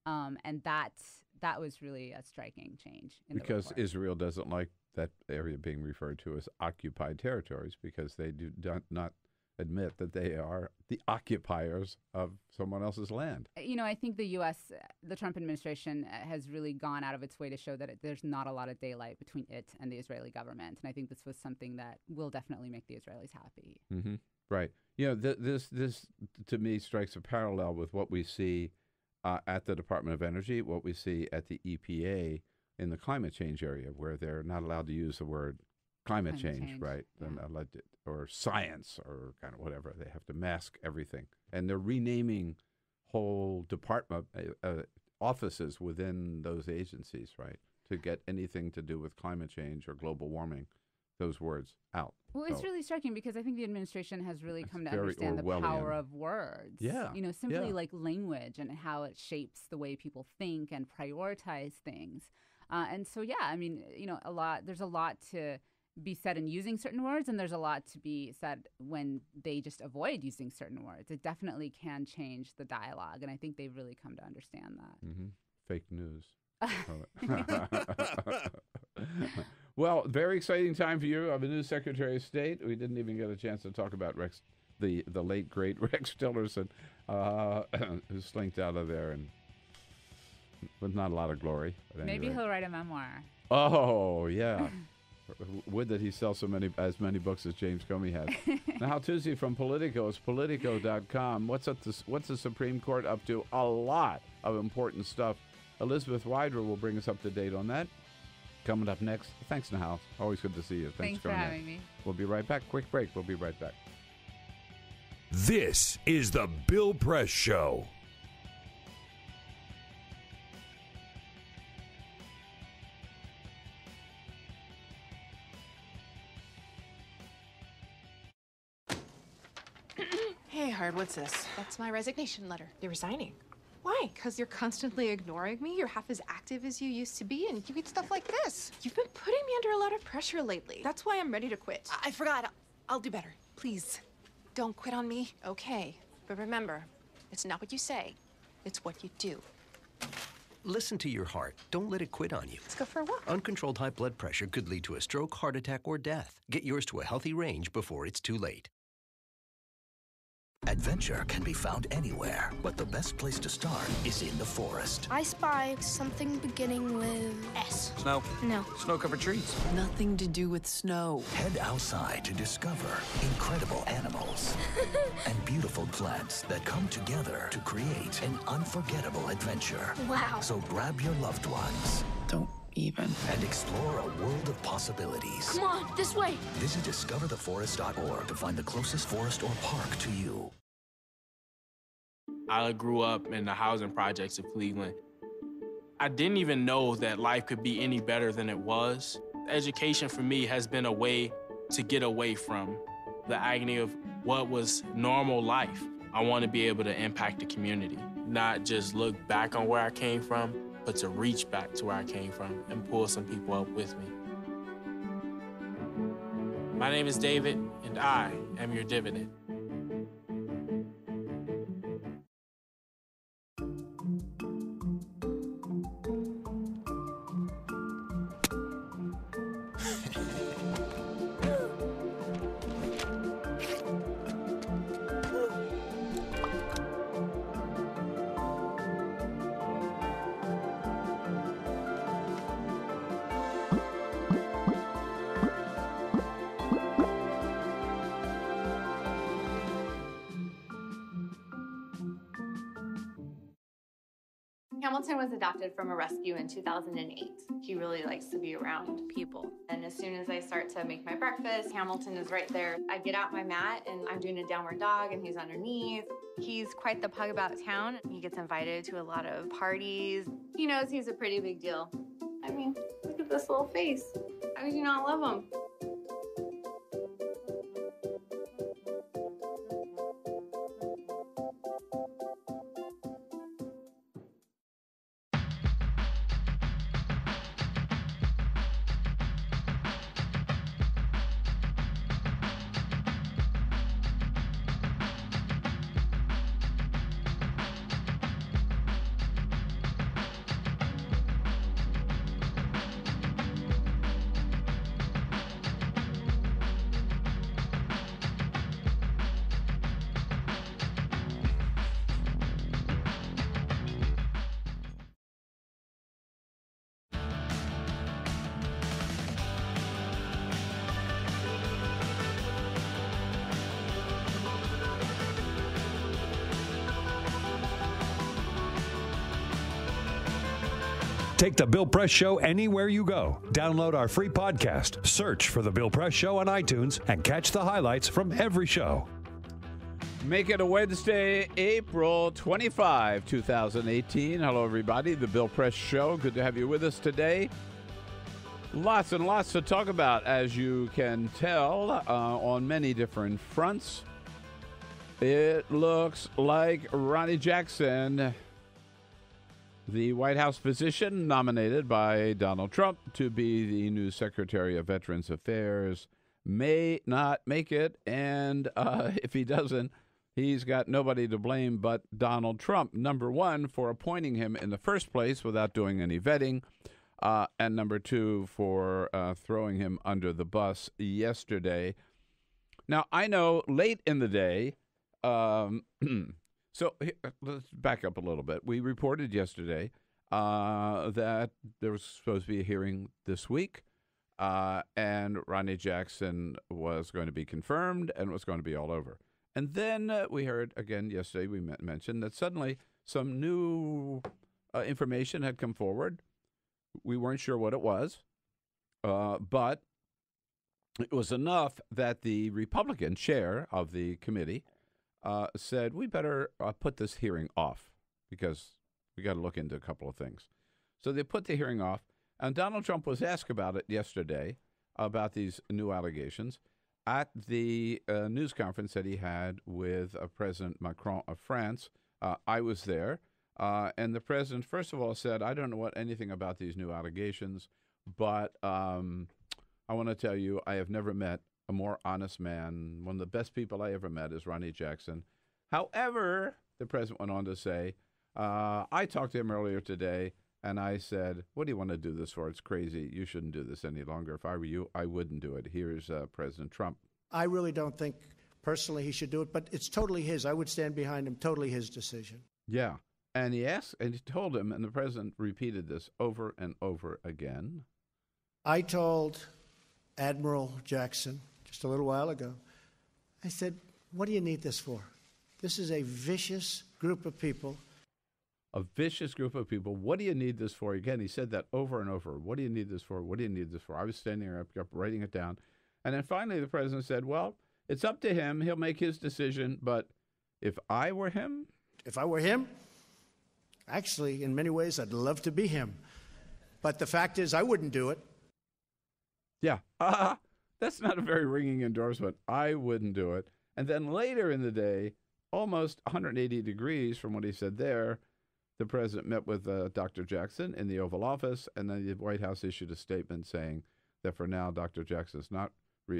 And that was really a striking change. Because Israel doesn't like that area being referred to as occupied territories, because they do not admit that they are the occupiers of someone else's land. I think the U.S., the Trump administration has really gone out of its way to show that there's not a lot of daylight between it and the Israeli government. And I think this was something that will definitely make the Israelis happy. Mm-hmm. Right. This to me strikes a parallel with what we see at the Department of Energy, what we see at the EPA in the climate change area, where they're not allowed to use the word climate change, right? Yeah. Or science or kind of whatever. They have to mask everything. And they're renaming whole department offices within those agencies, right, to get anything to do with climate change or global warming, those words out. Well, it's really striking because I think the administration has really come to understand the power of words. Yeah. Simply like language and how it shapes the way people think and prioritize things. There's a lot to be said in using certain words, and there's a lot to be said when they just avoid using certain words. It definitely can change the dialogue, and I think they've really come to understand that. Mm-hmm. Fake news. Well, very exciting time for you. I'm a new Secretary of State. We didn't even get a chance to talk about Rex, the late, great Rex Tillerson, who slinked out of there and with not a lot Toosi. Maybe he'll write a memoir. Oh, yeah. Would that he sells as many books as James Comey has. Nahal Toosi from Politico is Politico.com. What's the Supreme Court up to? A lot of important stuff. Elizabeth Wydra will bring us up to date on that. Coming up next. Thanks, Nahal. Always good to see you. Thanks for having me. We'll be right back. Quick break. We'll be right back. This is the Bill Press Show. Hey, Hard, what's this? That's my resignation letter. You're resigning. Why? Because you're constantly ignoring me. You're half as active as you used to be, and you eat stuff like this. You've been putting me under a lot of pressure lately. That's why I'm ready to quit. I forgot. I'll do better. Please, don't quit on me. Okay, but remember, it's not what you say, it's what you do. Listen to your heart. Don't let it quit on you. Let's go for a walk. Uncontrolled high blood pressure could lead to a stroke, heart attack, or death. Get yours to a healthy range before it's too late. Adventure can be found anywhere, but the best place to start is in the forest. I spy something beginning with S. Snow? No. Snow-covered trees? Nothing to do with snow. Head outside to discover incredible animals and beautiful plants that come together to create an unforgettable adventure. Wow. So grab your loved ones. Don't even. And explore a world of possibilities. Come on, this way. Visit discovertheforest.org to find the closest forest or park to you. I grew up in the housing projects of Cleveland. I didn't even know that life could be any better than it was. Education for me has been a way to get away from the agony of what was normal life. I want to be able to impact the community, not just look back on where I came from, but to reach back to where I came from and pull some people up with me. My name is David, and I am your dividend. Hamilton was adopted from a rescue in 2008. He really likes to be around people. And as soon as I start to make my breakfast, Hamilton is right there. I get out my mat and I'm doing a downward dog and he's underneath. He's quite the pug about town. He gets invited to a lot of parties. He knows he's a pretty big deal. I mean, look at this little face. How could you not love him? Take The Bill Press Show anywhere you go. Download our free podcast, search for The Bill Press Show on iTunes, and catch the highlights from every show. Make it a Wednesday, April 25, 2018. Hello, everybody. The Bill Press Show. Good to have you with us today. Lots and lots to talk about, as you can tell, on many different fronts. It looks like Ronny Jackson, the White House physician nominated by Donald Trump to be the new Secretary of Veterans Affairs, may not make it. And if he doesn't, he's got nobody to blame but Donald Trump. Number one, for appointing him in the first place without doing any vetting. And number two, for throwing him under the bus yesterday. Now, I know late in the day, so let's back up a little bit. We reported yesterday that there was supposed to be a hearing this week, and Ronny Jackson was going to be confirmed and was going to be all over. And then we heard again yesterday, we mentioned that suddenly some new information had come forward. We weren't sure what it was, but it was enough that the Republican chair of the committee said, we better put this hearing off because we got to look into a couple of things. So they put the hearing off, and Donald Trump was asked about it yesterday, about these new allegations, at the news conference that he had with President Macron of France. I was there, and the president, first of all, said, I don't know anything about these new allegations, but I want to tell you, I have never met a more honest man. One of the best people I ever met is Ronny Jackson. However, the president went on to say, I talked to him earlier today, and I said, what do you want to do this for? It's crazy. You shouldn't do this any longer. If I were you, I wouldn't do it. Here's President Trump. I really don't think personally he should do it, but it's totally his. I would stand behind him. Totally his decision. Yeah. And he asked, and he told him, and the president repeated this over and over again. I told Admiral Jackson just a little while ago, I said, what do you need this for? This is a vicious group of people. A vicious group of people. What do you need this for? Again, he said that over and over. What do you need this for? What do you need this for? I was standing there, I kept writing it down. And then finally the president said, well, it's up to him. He'll make his decision. But if I were him? If I were him? Actually, in many ways, I'd love to be him. But the fact is, I wouldn't do it. Yeah. That's not a very ringing endorsement. I wouldn't do it. And then later in the day, almost 180 degrees from what he said there, the president met with Dr. Jackson in the Oval Office, and then the White House issued a statement saying that for now, Dr. Jackson is not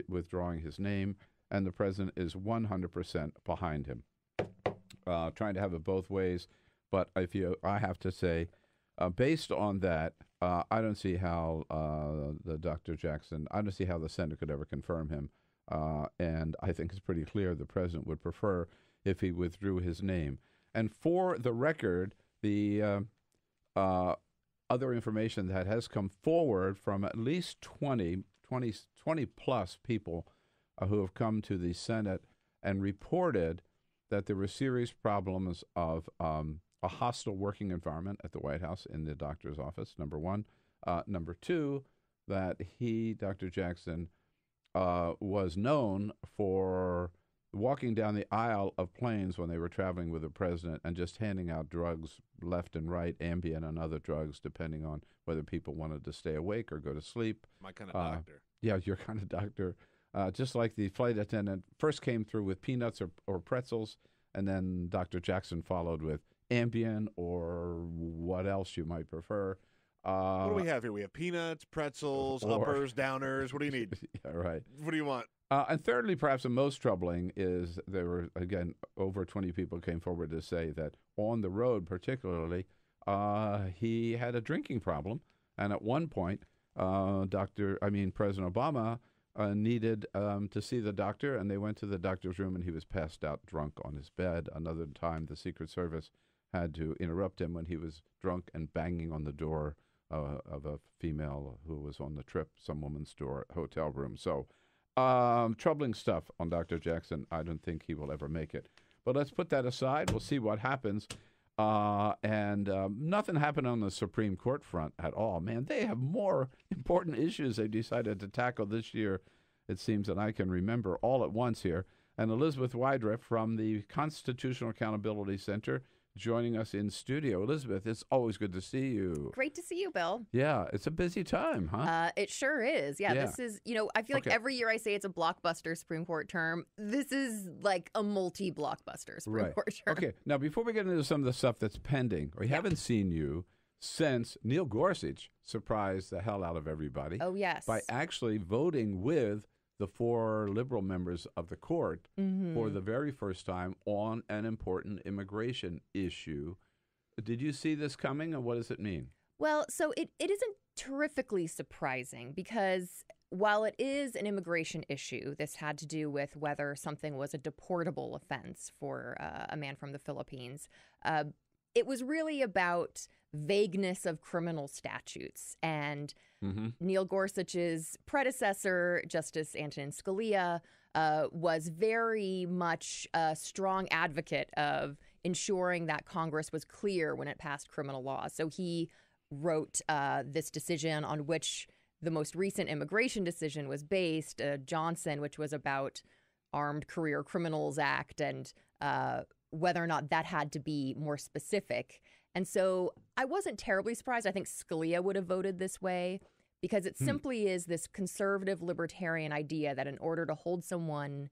withdrawing his name, and the president is 100% behind him. Trying to have it both ways, but I have to say, based on that, I don't see how the Dr. Jackson, I don't see how the Senate could ever confirm him. And I think it's pretty clear the president would prefer if he withdrew his name. And for the record, the other information that has come forward from at least 20 plus people who have come to the Senate and reported that there were serious problems of a hostile working environment at the White House in the doctor's office, number one. Number two, that Dr. Jackson, was known for walking down the aisle of planes when they were traveling with the president and just handing out drugs left and right, Ambien and other drugs, depending on whether people wanted to stay awake or go to sleep. My kind of doctor. Yeah, your kind of doctor. Just like the flight attendant first came through with peanuts or pretzels, and then Dr. Jackson followed with Ambien or what else you might prefer. What do we have here? We have peanuts, pretzels, uppers, downers. What do you need? Yeah, right. What do you want? And thirdly, perhaps the most troubling is there were, again, over 20 people came forward to say that on the road particularly, he had a drinking problem. And at one point, President Obama needed to see the doctor, and they went to the doctor's room, and he was passed out drunk on his bed. Another time, the Secret Service had to interrupt him when he was drunk and banging on the door of a female who was on the trip, some woman's door, hotel room. So troubling stuff on Dr. Jackson. I don't think he will ever make it. But let's put that aside. We'll see what happens. Nothing happened on the Supreme Court front at all. Man, they have more important issues they've decided to tackle this year, it seems, than I can remember all at once here. And Elizabeth Wydra from the Constitutional Accountability Center joining us in studio. Elizabeth, it's always good to see you. Great to see you, Bill. Yeah, it's a busy time, huh? It sure is. Yeah, this is, I feel like every year I say it's a blockbuster Supreme Court term. This is like a multi-blockbuster Supreme Court term. Okay, now before we get into some of the stuff that's pending, we haven't seen you since Neil Gorsuch surprised the hell out of everybody. Oh, yes. By actually voting with the 4 liberal members of the court for the very first time on an important immigration issue. Did you see this coming, and what does it mean? Well, so it isn't terrifically surprising because while it is an immigration issue, this had to do with whether something was a deportable offense for a man from the Philippines. It was really about vagueness of criminal statutes. And Neil Gorsuch's predecessor, Justice Antonin Scalia, was very much a strong advocate of ensuring that Congress was clear when it passed criminal laws. So he wrote this decision on which the most recent immigration decision was based, Johnson, which was about Armed Career Criminals Act and whether or not that had to be more specific. And so I wasn't terribly surprised. I think Scalia would have voted this way because it simply is this conservative libertarian idea that in order to hold someone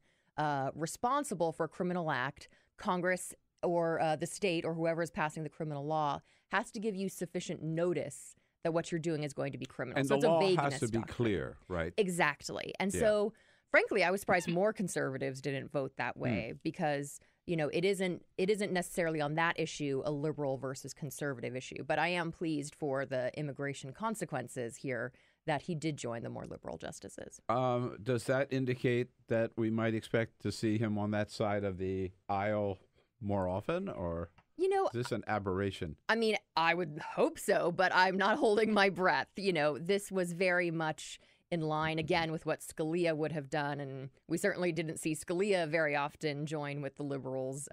responsible for a criminal act, Congress or the state or whoever is passing the criminal law has to give you sufficient notice that what you're doing is going to be criminal. And so the it's law a vagueness has to be doctrine. Clear, right? Exactly. And so, frankly, I was surprised more conservatives didn't vote that way because it isn't necessarily on that issue a liberal versus conservative issue. But I am pleased for the immigration consequences here that he did join the more liberal justices. Does that indicate that we might expect to see him on that side of the aisle more often, or is this an aberration? I mean, I would hope so, but I'm not holding my breath. This was very much in line, again, with what Scalia would have done. And we certainly didn't see Scalia very often join with the liberals,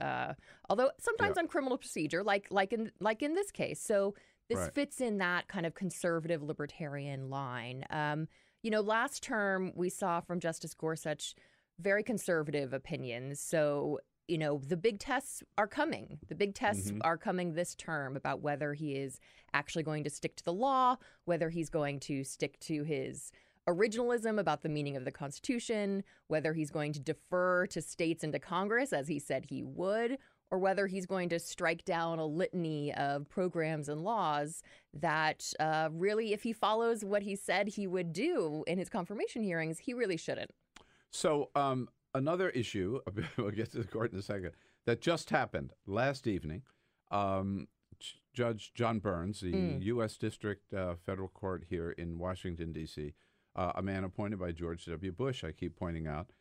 although sometimes on criminal procedure, like in this case. So this fits in that kind of conservative libertarian line. Last term, we saw from Justice Gorsuch very conservative opinions. So, the big tests are coming. The big tests are coming this term about whether he is actually going to stick to the law, whether he's going to stick to his originalism about the meaning of the Constitution, whether he's going to defer to states and to Congress, as he said he would, or whether he's going to strike down a litany of programs and laws that really, if he follows what he said he would do in his confirmation hearings, he really shouldn't. So another issue, we'll get to the court in a second, that just happened last evening. Judge John Burns, the U.S. District Federal Court here in Washington, D.C., a man appointed by George W. Bush, I keep pointing out,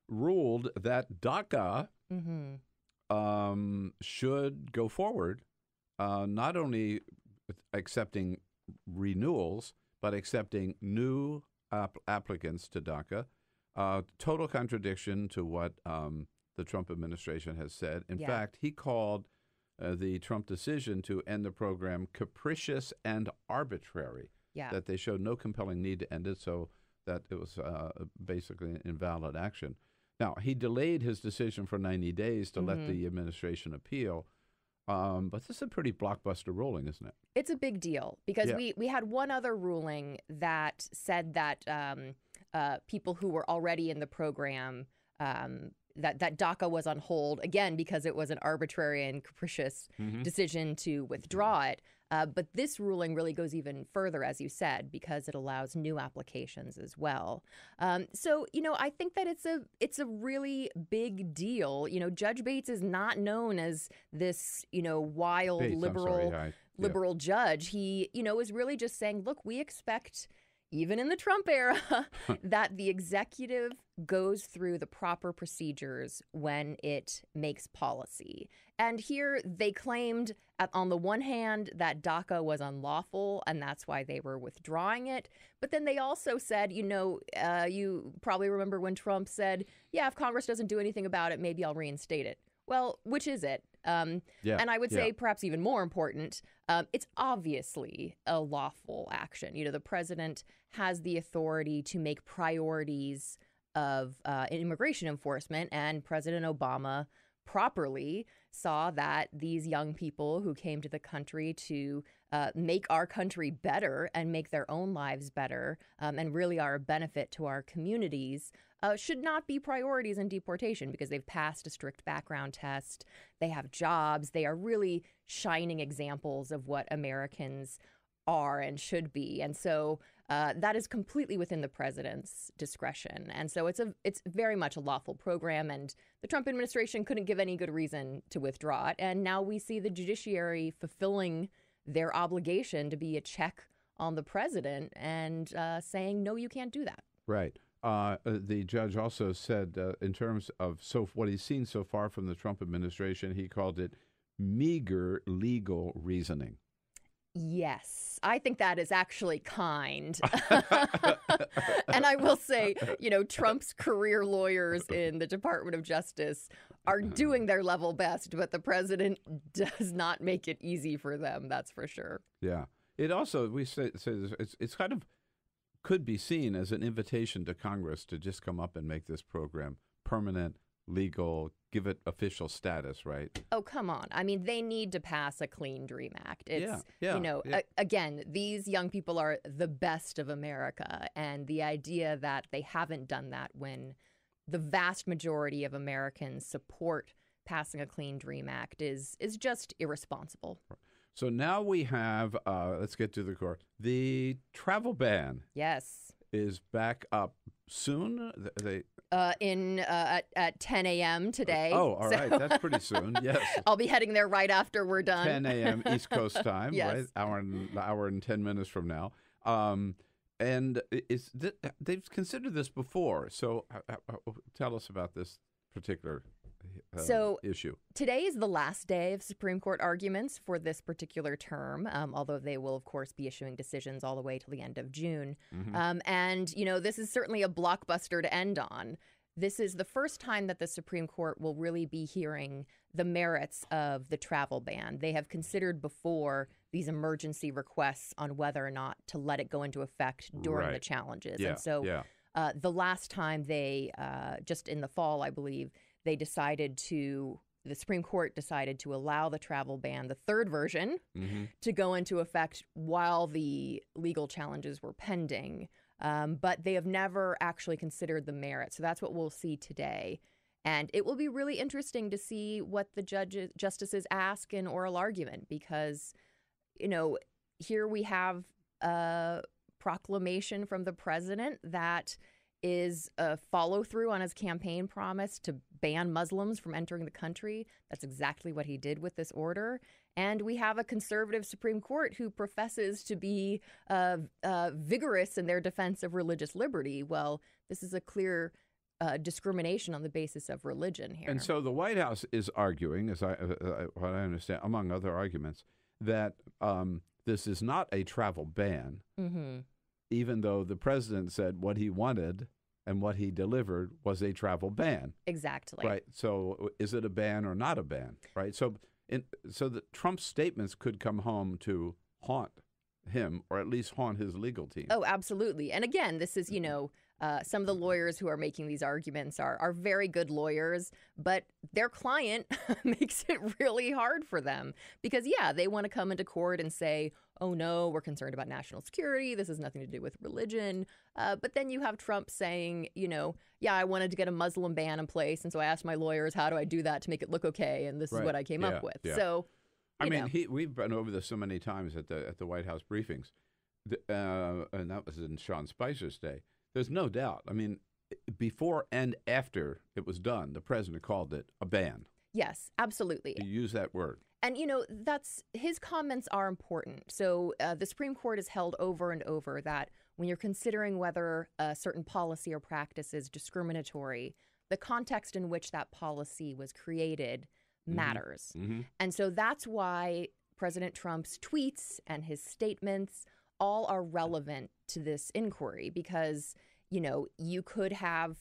ruled that DACA should go forward, not only accepting renewals, but accepting new applicants to DACA. Total contradiction to what the Trump administration has said. In fact, he called the Trump decision to end the program capricious and arbitrary. Yeah. That they showed no compelling need to end it, so that it was basically an invalid action. Now, he delayed his decision for 90 days to let the administration appeal. But this is a pretty blockbuster ruling, isn't it? It's a big deal because we had one other ruling that said that people who were already in the program, that DACA was on hold, again, because it was an arbitrary and capricious decision to withdraw it. But this ruling really goes even further, as you said, because it allows new applications as well. So, I think that it's a really big deal. Judge Bates is not known as this, wild liberal judge. He, is really just saying, look, we expect, even in the Trump era, that the executive goes through the proper procedures when it makes policy. And here they claimed, on the one hand, that DACA was unlawful, and that's why they were withdrawing it. But then they also said, you probably remember when Trump said, yeah, if Congress doesn't do anything about it, maybe I'll reinstate it. Well, which is it? And I would say perhaps even more important, it's obviously a lawful action. The president has the authority to make priorities of immigration enforcement, and President Obama properly saw that these young people who came to the country to make our country better and make their own lives better and really are a benefit to our communities should not be priorities in deportation because they've passed a strict background test. They have jobs. They are really shining examples of what Americans are and should be. And so that is completely within the president's discretion. And so it's very much a lawful program, and the Trump administration couldn't give any good reason to withdraw it. And now we see the judiciary fulfilling their obligation to be a check on the president and saying, no, you can't do that. Right. The judge also said in terms of what he's seen so far from the Trump administration, he called it meager legal reasoning. Yes, I think that is actually kind. And I will say, Trump's career lawyers in the Department of Justice are doing their level best, but the president does not make it easy for them. That's for sure. Yeah. It also, we say this, it's kind of could be seen as an invitation to Congress to just come up and make this program permanent, legal, give it official status, right? Oh, come on. I mean, they need to pass a Clean Dream Act. It's, again, these young people are the best of America. And the idea that they haven't done that when the vast majority of Americans support passing a Clean Dream Act is just irresponsible. So now we have, let's get to the core, the travel ban. Yes. Is back up soon. At 10 a.m. today. Oh, all right. That's pretty soon. Yes. I'll be heading there right after we're done. 10 a.m. East Coast time, yes. Right? Hour and 10 minutes from now. And they've considered this before. So tell us about this particular issue. Today is the last day of Supreme Court arguments for this particular term, although they will, of course, be issuing decisions all the way till the end of June. And, this is certainly a blockbuster to end on. This is the first time that the Supreme Court will really be hearing the merits of the travel ban. They have considered before these emergency requests on whether or not to let it go into effect during the challenges. Yeah, and so the last time they, just in the fall, I believe, the Supreme Court decided to allow the travel ban, the third version, to go into effect while the legal challenges were pending. But they have never actually considered the merits. So that's what we'll see today. And it will be really interesting to see what the justices ask in oral argument because, here we have a proclamation from the president that is a follow-through on his campaign promise to ban Muslims from entering the country. That's exactly what he did with this order. And we have a conservative Supreme Court who professes to be vigorous in their defense of religious liberty. Well, this is a clear discrimination on the basis of religion here. And so the White House is arguing, what I understand, among other arguments, that this is not a travel ban, even though the president said what he wanted and what he delivered was a travel ban. Exactly. Right. So is it a ban or not a ban? Right. So So that Trump's statements could come home to haunt him, or at least haunt his legal team. Oh, absolutely. And again, this is, some of the lawyers who are making these arguments are very good lawyers, but their client makes it really hard for them because, they want to come into court and say, oh, no, we're concerned about national security. This has nothing to do with religion. But then you have Trump saying, I wanted to get a Muslim ban in place. And so I asked my lawyers, how do I do that to make it look okay? And this is what I came up with. Yeah. So, we've been over this so many times at the White House briefings, and that was in Sean Spicer's day. There's no doubt. I mean, before and after it was done, the president called it a ban. Yes, absolutely. He used that word. And, that's his comments are important. So the Supreme Court has held over and over that when you're considering whether a certain policy or practice is discriminatory, the context in which that policy was created matters. Mm-hmm. And so that's why President Trump's tweets and his statements all are relevant to this inquiry because, you could have,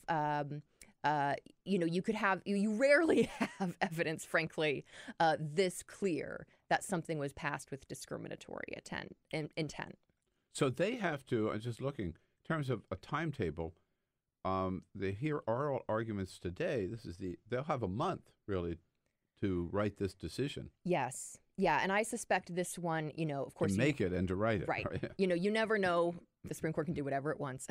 you rarely have evidence, frankly, this clear that something was passed with discriminatory intent. So they have to, I'm just looking, in terms of a timetable, they hear oral arguments today. They'll have a month, really, to write this decision. Yes. Yeah, and I suspect this one, of course. To make it and to write it. Right. You never know. The Supreme Court can do whatever it wants.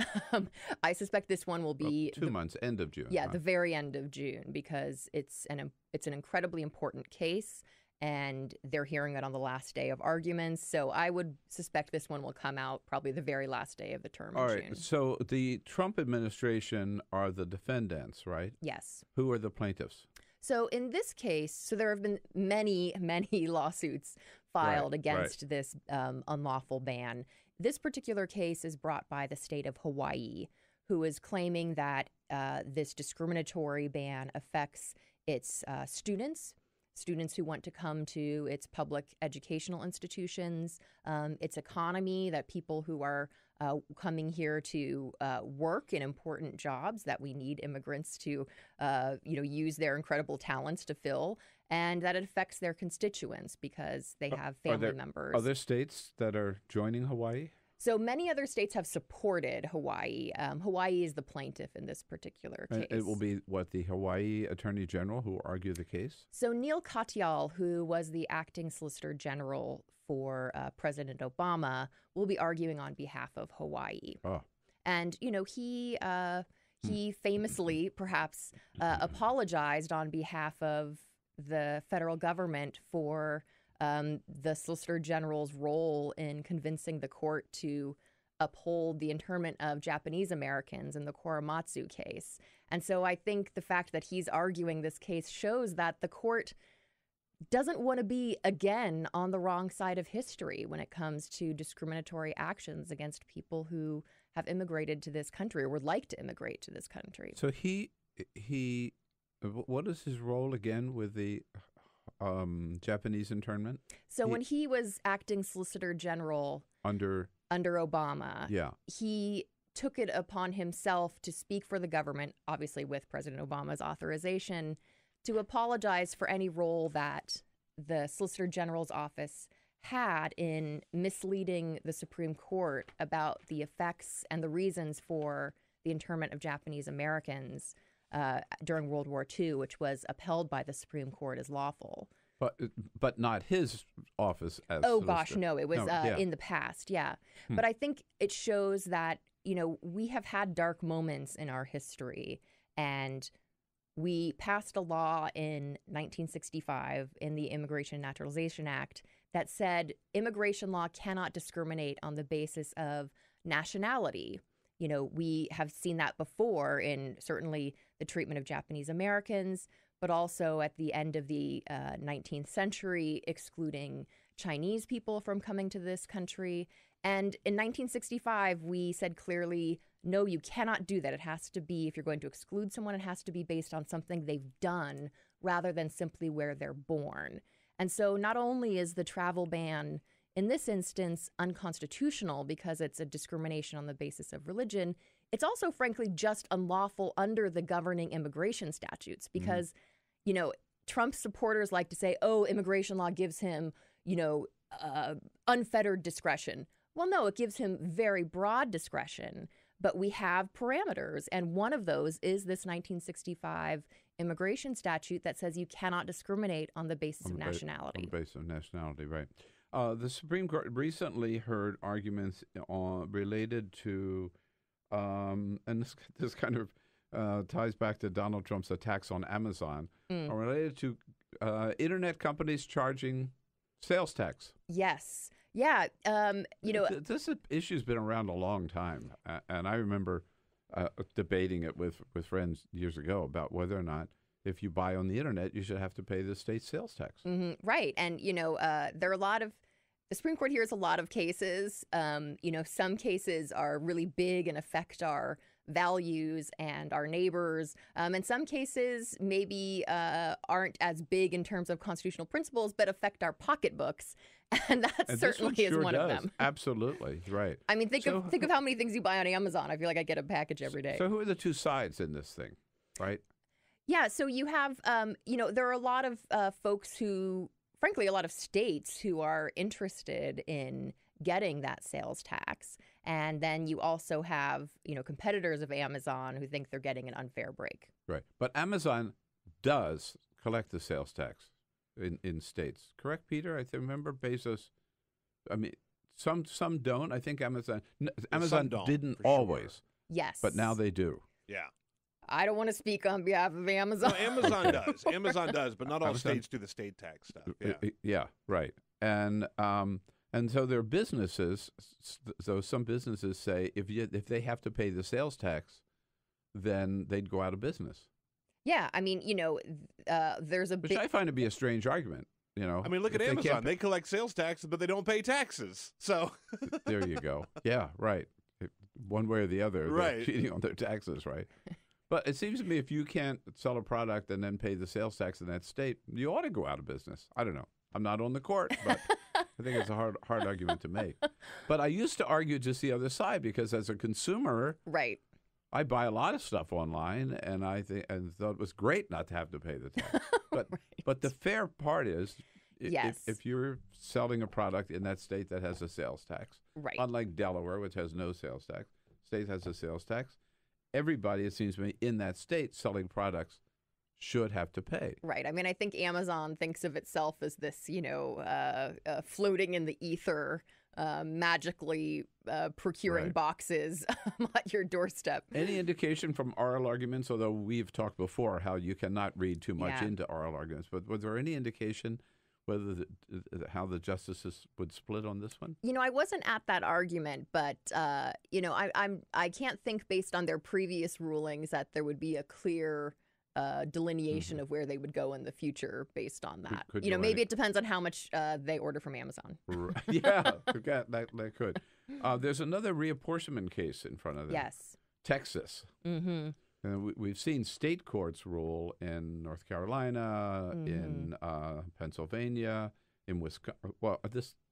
I suspect this one will be 2 months, end of June. Yeah, the very end of June, because it's an incredibly important case, and they're hearing it on the last day of arguments. So I would suspect this one will come out probably the very last day of the term in June. So the Trump administration are the defendants, right? Yes. Who are the plaintiffs? So in this case, there have been many, many lawsuits filed against this unlawful ban. This particular case is brought by the state of Hawaii, who is claiming that this discriminatory ban affects its students who want to come to its public educational institutions, its economy, that people who are coming here to work in important jobs that we need immigrants to, use their incredible talents to fill, and that it affects their constituents because they have family members. Are there states that are joining Hawaii? So many other states have supported Hawaii. Hawaii is the plaintiff in this particular case. It will be, the Hawaii Attorney General who will argue the case? So Neil Katyal, who was the acting Solicitor General for President Obama, will be arguing on behalf of Hawaii. Oh. And, he famously perhaps apologized on behalf of the federal government for the Solicitor General's role in convincing the court to uphold the internment of Japanese Americans in the Korematsu case. And so I think the fact that he's arguing this case shows that the court doesn't want to be, again, on the wrong side of history when it comes to discriminatory actions against people who have immigrated to this country or would like to immigrate to this country. So he what is his role again with the Japanese internment? So when he was acting Solicitor General under Obama, he took it upon himself to speak for the government, obviously with President Obama's authorization, to apologize for any role that the Solicitor General's office had in misleading the Supreme Court about the effects and the reasons for the internment of Japanese Americans during World War II, which was upheld by the Supreme Court as lawful. But not his office as Oh, solicitor. gosh, no. It was in the past, yeah. But I think it shows that, we have had dark moments in our history, and we passed a law in 1965 in the Immigration and Naturalization Act that said immigration law cannot discriminate on the basis of nationality. We have seen that before in certainly the treatment of Japanese Americans, but also at the end of the 19th century, excluding Chinese people from coming to this country. And in 1965, we said clearly, no, you cannot do that. It has to be, if you're going to exclude someone, it has to be based on something they've done rather than simply where they're born. And so not only is the travel ban in this instance unconstitutional because it's a discrimination on the basis of religion, it's also, frankly, just unlawful under the governing immigration statutes because, Trump supporters like to say, oh, immigration law gives him, unfettered discretion. Well, no, it gives him very broad discretion, but we have parameters. And one of those is this 1965 immigration statute that says you cannot discriminate on the basis of nationality. On the basis of nationality, right. The Supreme Court recently heard arguments related to, and this kind of ties back to Donald Trump's attacks on Amazon, related to internet companies charging sales tax. Yes. Yeah. This issue's been around a long time, and I remember debating it with friends years ago about whether or not if you buy on the internet, you should have to pay the state sales tax. Right. And, there are a lot of, the Supreme Court hears a lot of cases. Some cases are really big and affect our values and our neighbors. And some cases maybe aren't as big in terms of constitutional principles, but affect our pocketbooks. And that certainly is one of them. Absolutely. Right. I mean, think of how many things you buy on Amazon. I feel like I get a package every day. So who are the two sides in this thing, right? Yeah. So you have, there are a lot of folks who, frankly, a lot of states who are interested in getting that sales tax. And then you also have, competitors of Amazon who think they're getting an unfair break. Right. But Amazon does collect the sales tax in states. Correct, Peter? I remember Bezos. I mean, some don't. I think Amazon didn't always. Sure. Yes. But now they do. Yeah. I don't want to speak on behalf of Amazon. No, Amazon does. Amazon does, but not all states do the state tax stuff. Yeah. Yeah, right. And so their businesses, so some businesses say if they have to pay the sales tax, then they'd go out of business. Yeah, I mean, there's a Which I find to be a strange argument. I mean, look at Amazon. They collect sales tax, but they don't pay taxes. So there you go. Yeah, right. One way or the other, right. They're cheating on their taxes, right? But it seems to me if you can't sell a product and then pay the sales tax in that state, you ought to go out of business. I don't know. I'm not on the court, but I think it's a hard argument to make. But I used to argue just the other side because as a consumer, right, I buy a lot of stuff online, and I thought it was great not to have to pay the tax. But right. But the fair part is, yes. if you're selling a product in that state that has a sales tax, right. Unlike Delaware, which has no sales tax, state has a sales tax. Everybody, it seems to me, in that state selling products should have to pay. Right. I mean, I think Amazon thinks of itself as this, floating in the ether, magically procuring right. boxes at your doorstep. Any indication from oral arguments, although we've talked before how you cannot read too much into oral arguments, but was there any indication whether how the justices would split on this one? I wasn't at that argument, but I can't think based on their previous rulings that there would be a clear delineation of where they would go in the future based on that. Maybe it depends on how much they order from Amazon. Yeah, that could. There's another reapportionment case in front of them. Yes. Texas. Mm-hmm. And we've seen state courts rule in North Carolina, in Pennsylvania, in Wisconsin. Well,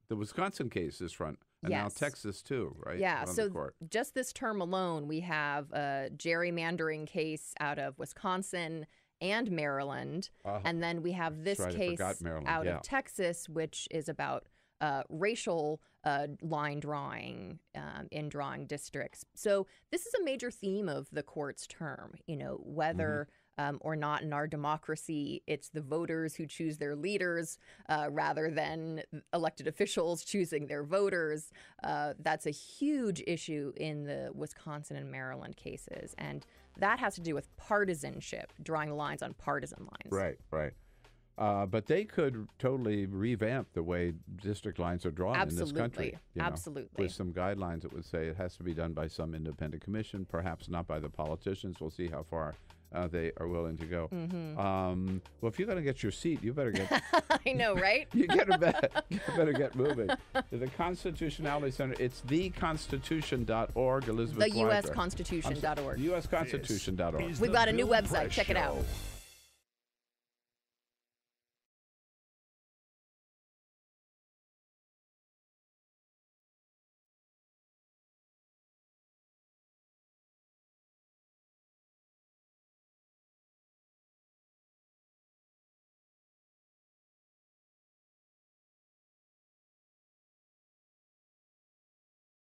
the Wisconsin case is front, and now Texas too, right? Yeah. So just this term alone, we have a gerrymandering case out of Wisconsin and Maryland, and then we have this case out of Texas, which is about racial line drawing in drawing districts. So this is a major theme of the court's term, whether or not in our democracy it's the voters who choose their leaders rather than elected officials choosing their voters. That's a huge issue in the Wisconsin and Maryland cases. And that has to do with partisanship, drawing the lines on partisan lines. Right, right. But they could totally revamp the way district lines are drawn in this country. Absolutely. With some guidelines that would say it has to be done by some independent commission, perhaps not by the politicians. We'll see how far they are willing to go. Well, if you're going to get your seat, you better get... I know, right? You better get moving. The Constitutionality Center, it's theconstitution.org, Elizabeth The USconstitution.org. USconstitution.org. We've got a new website. Check it out.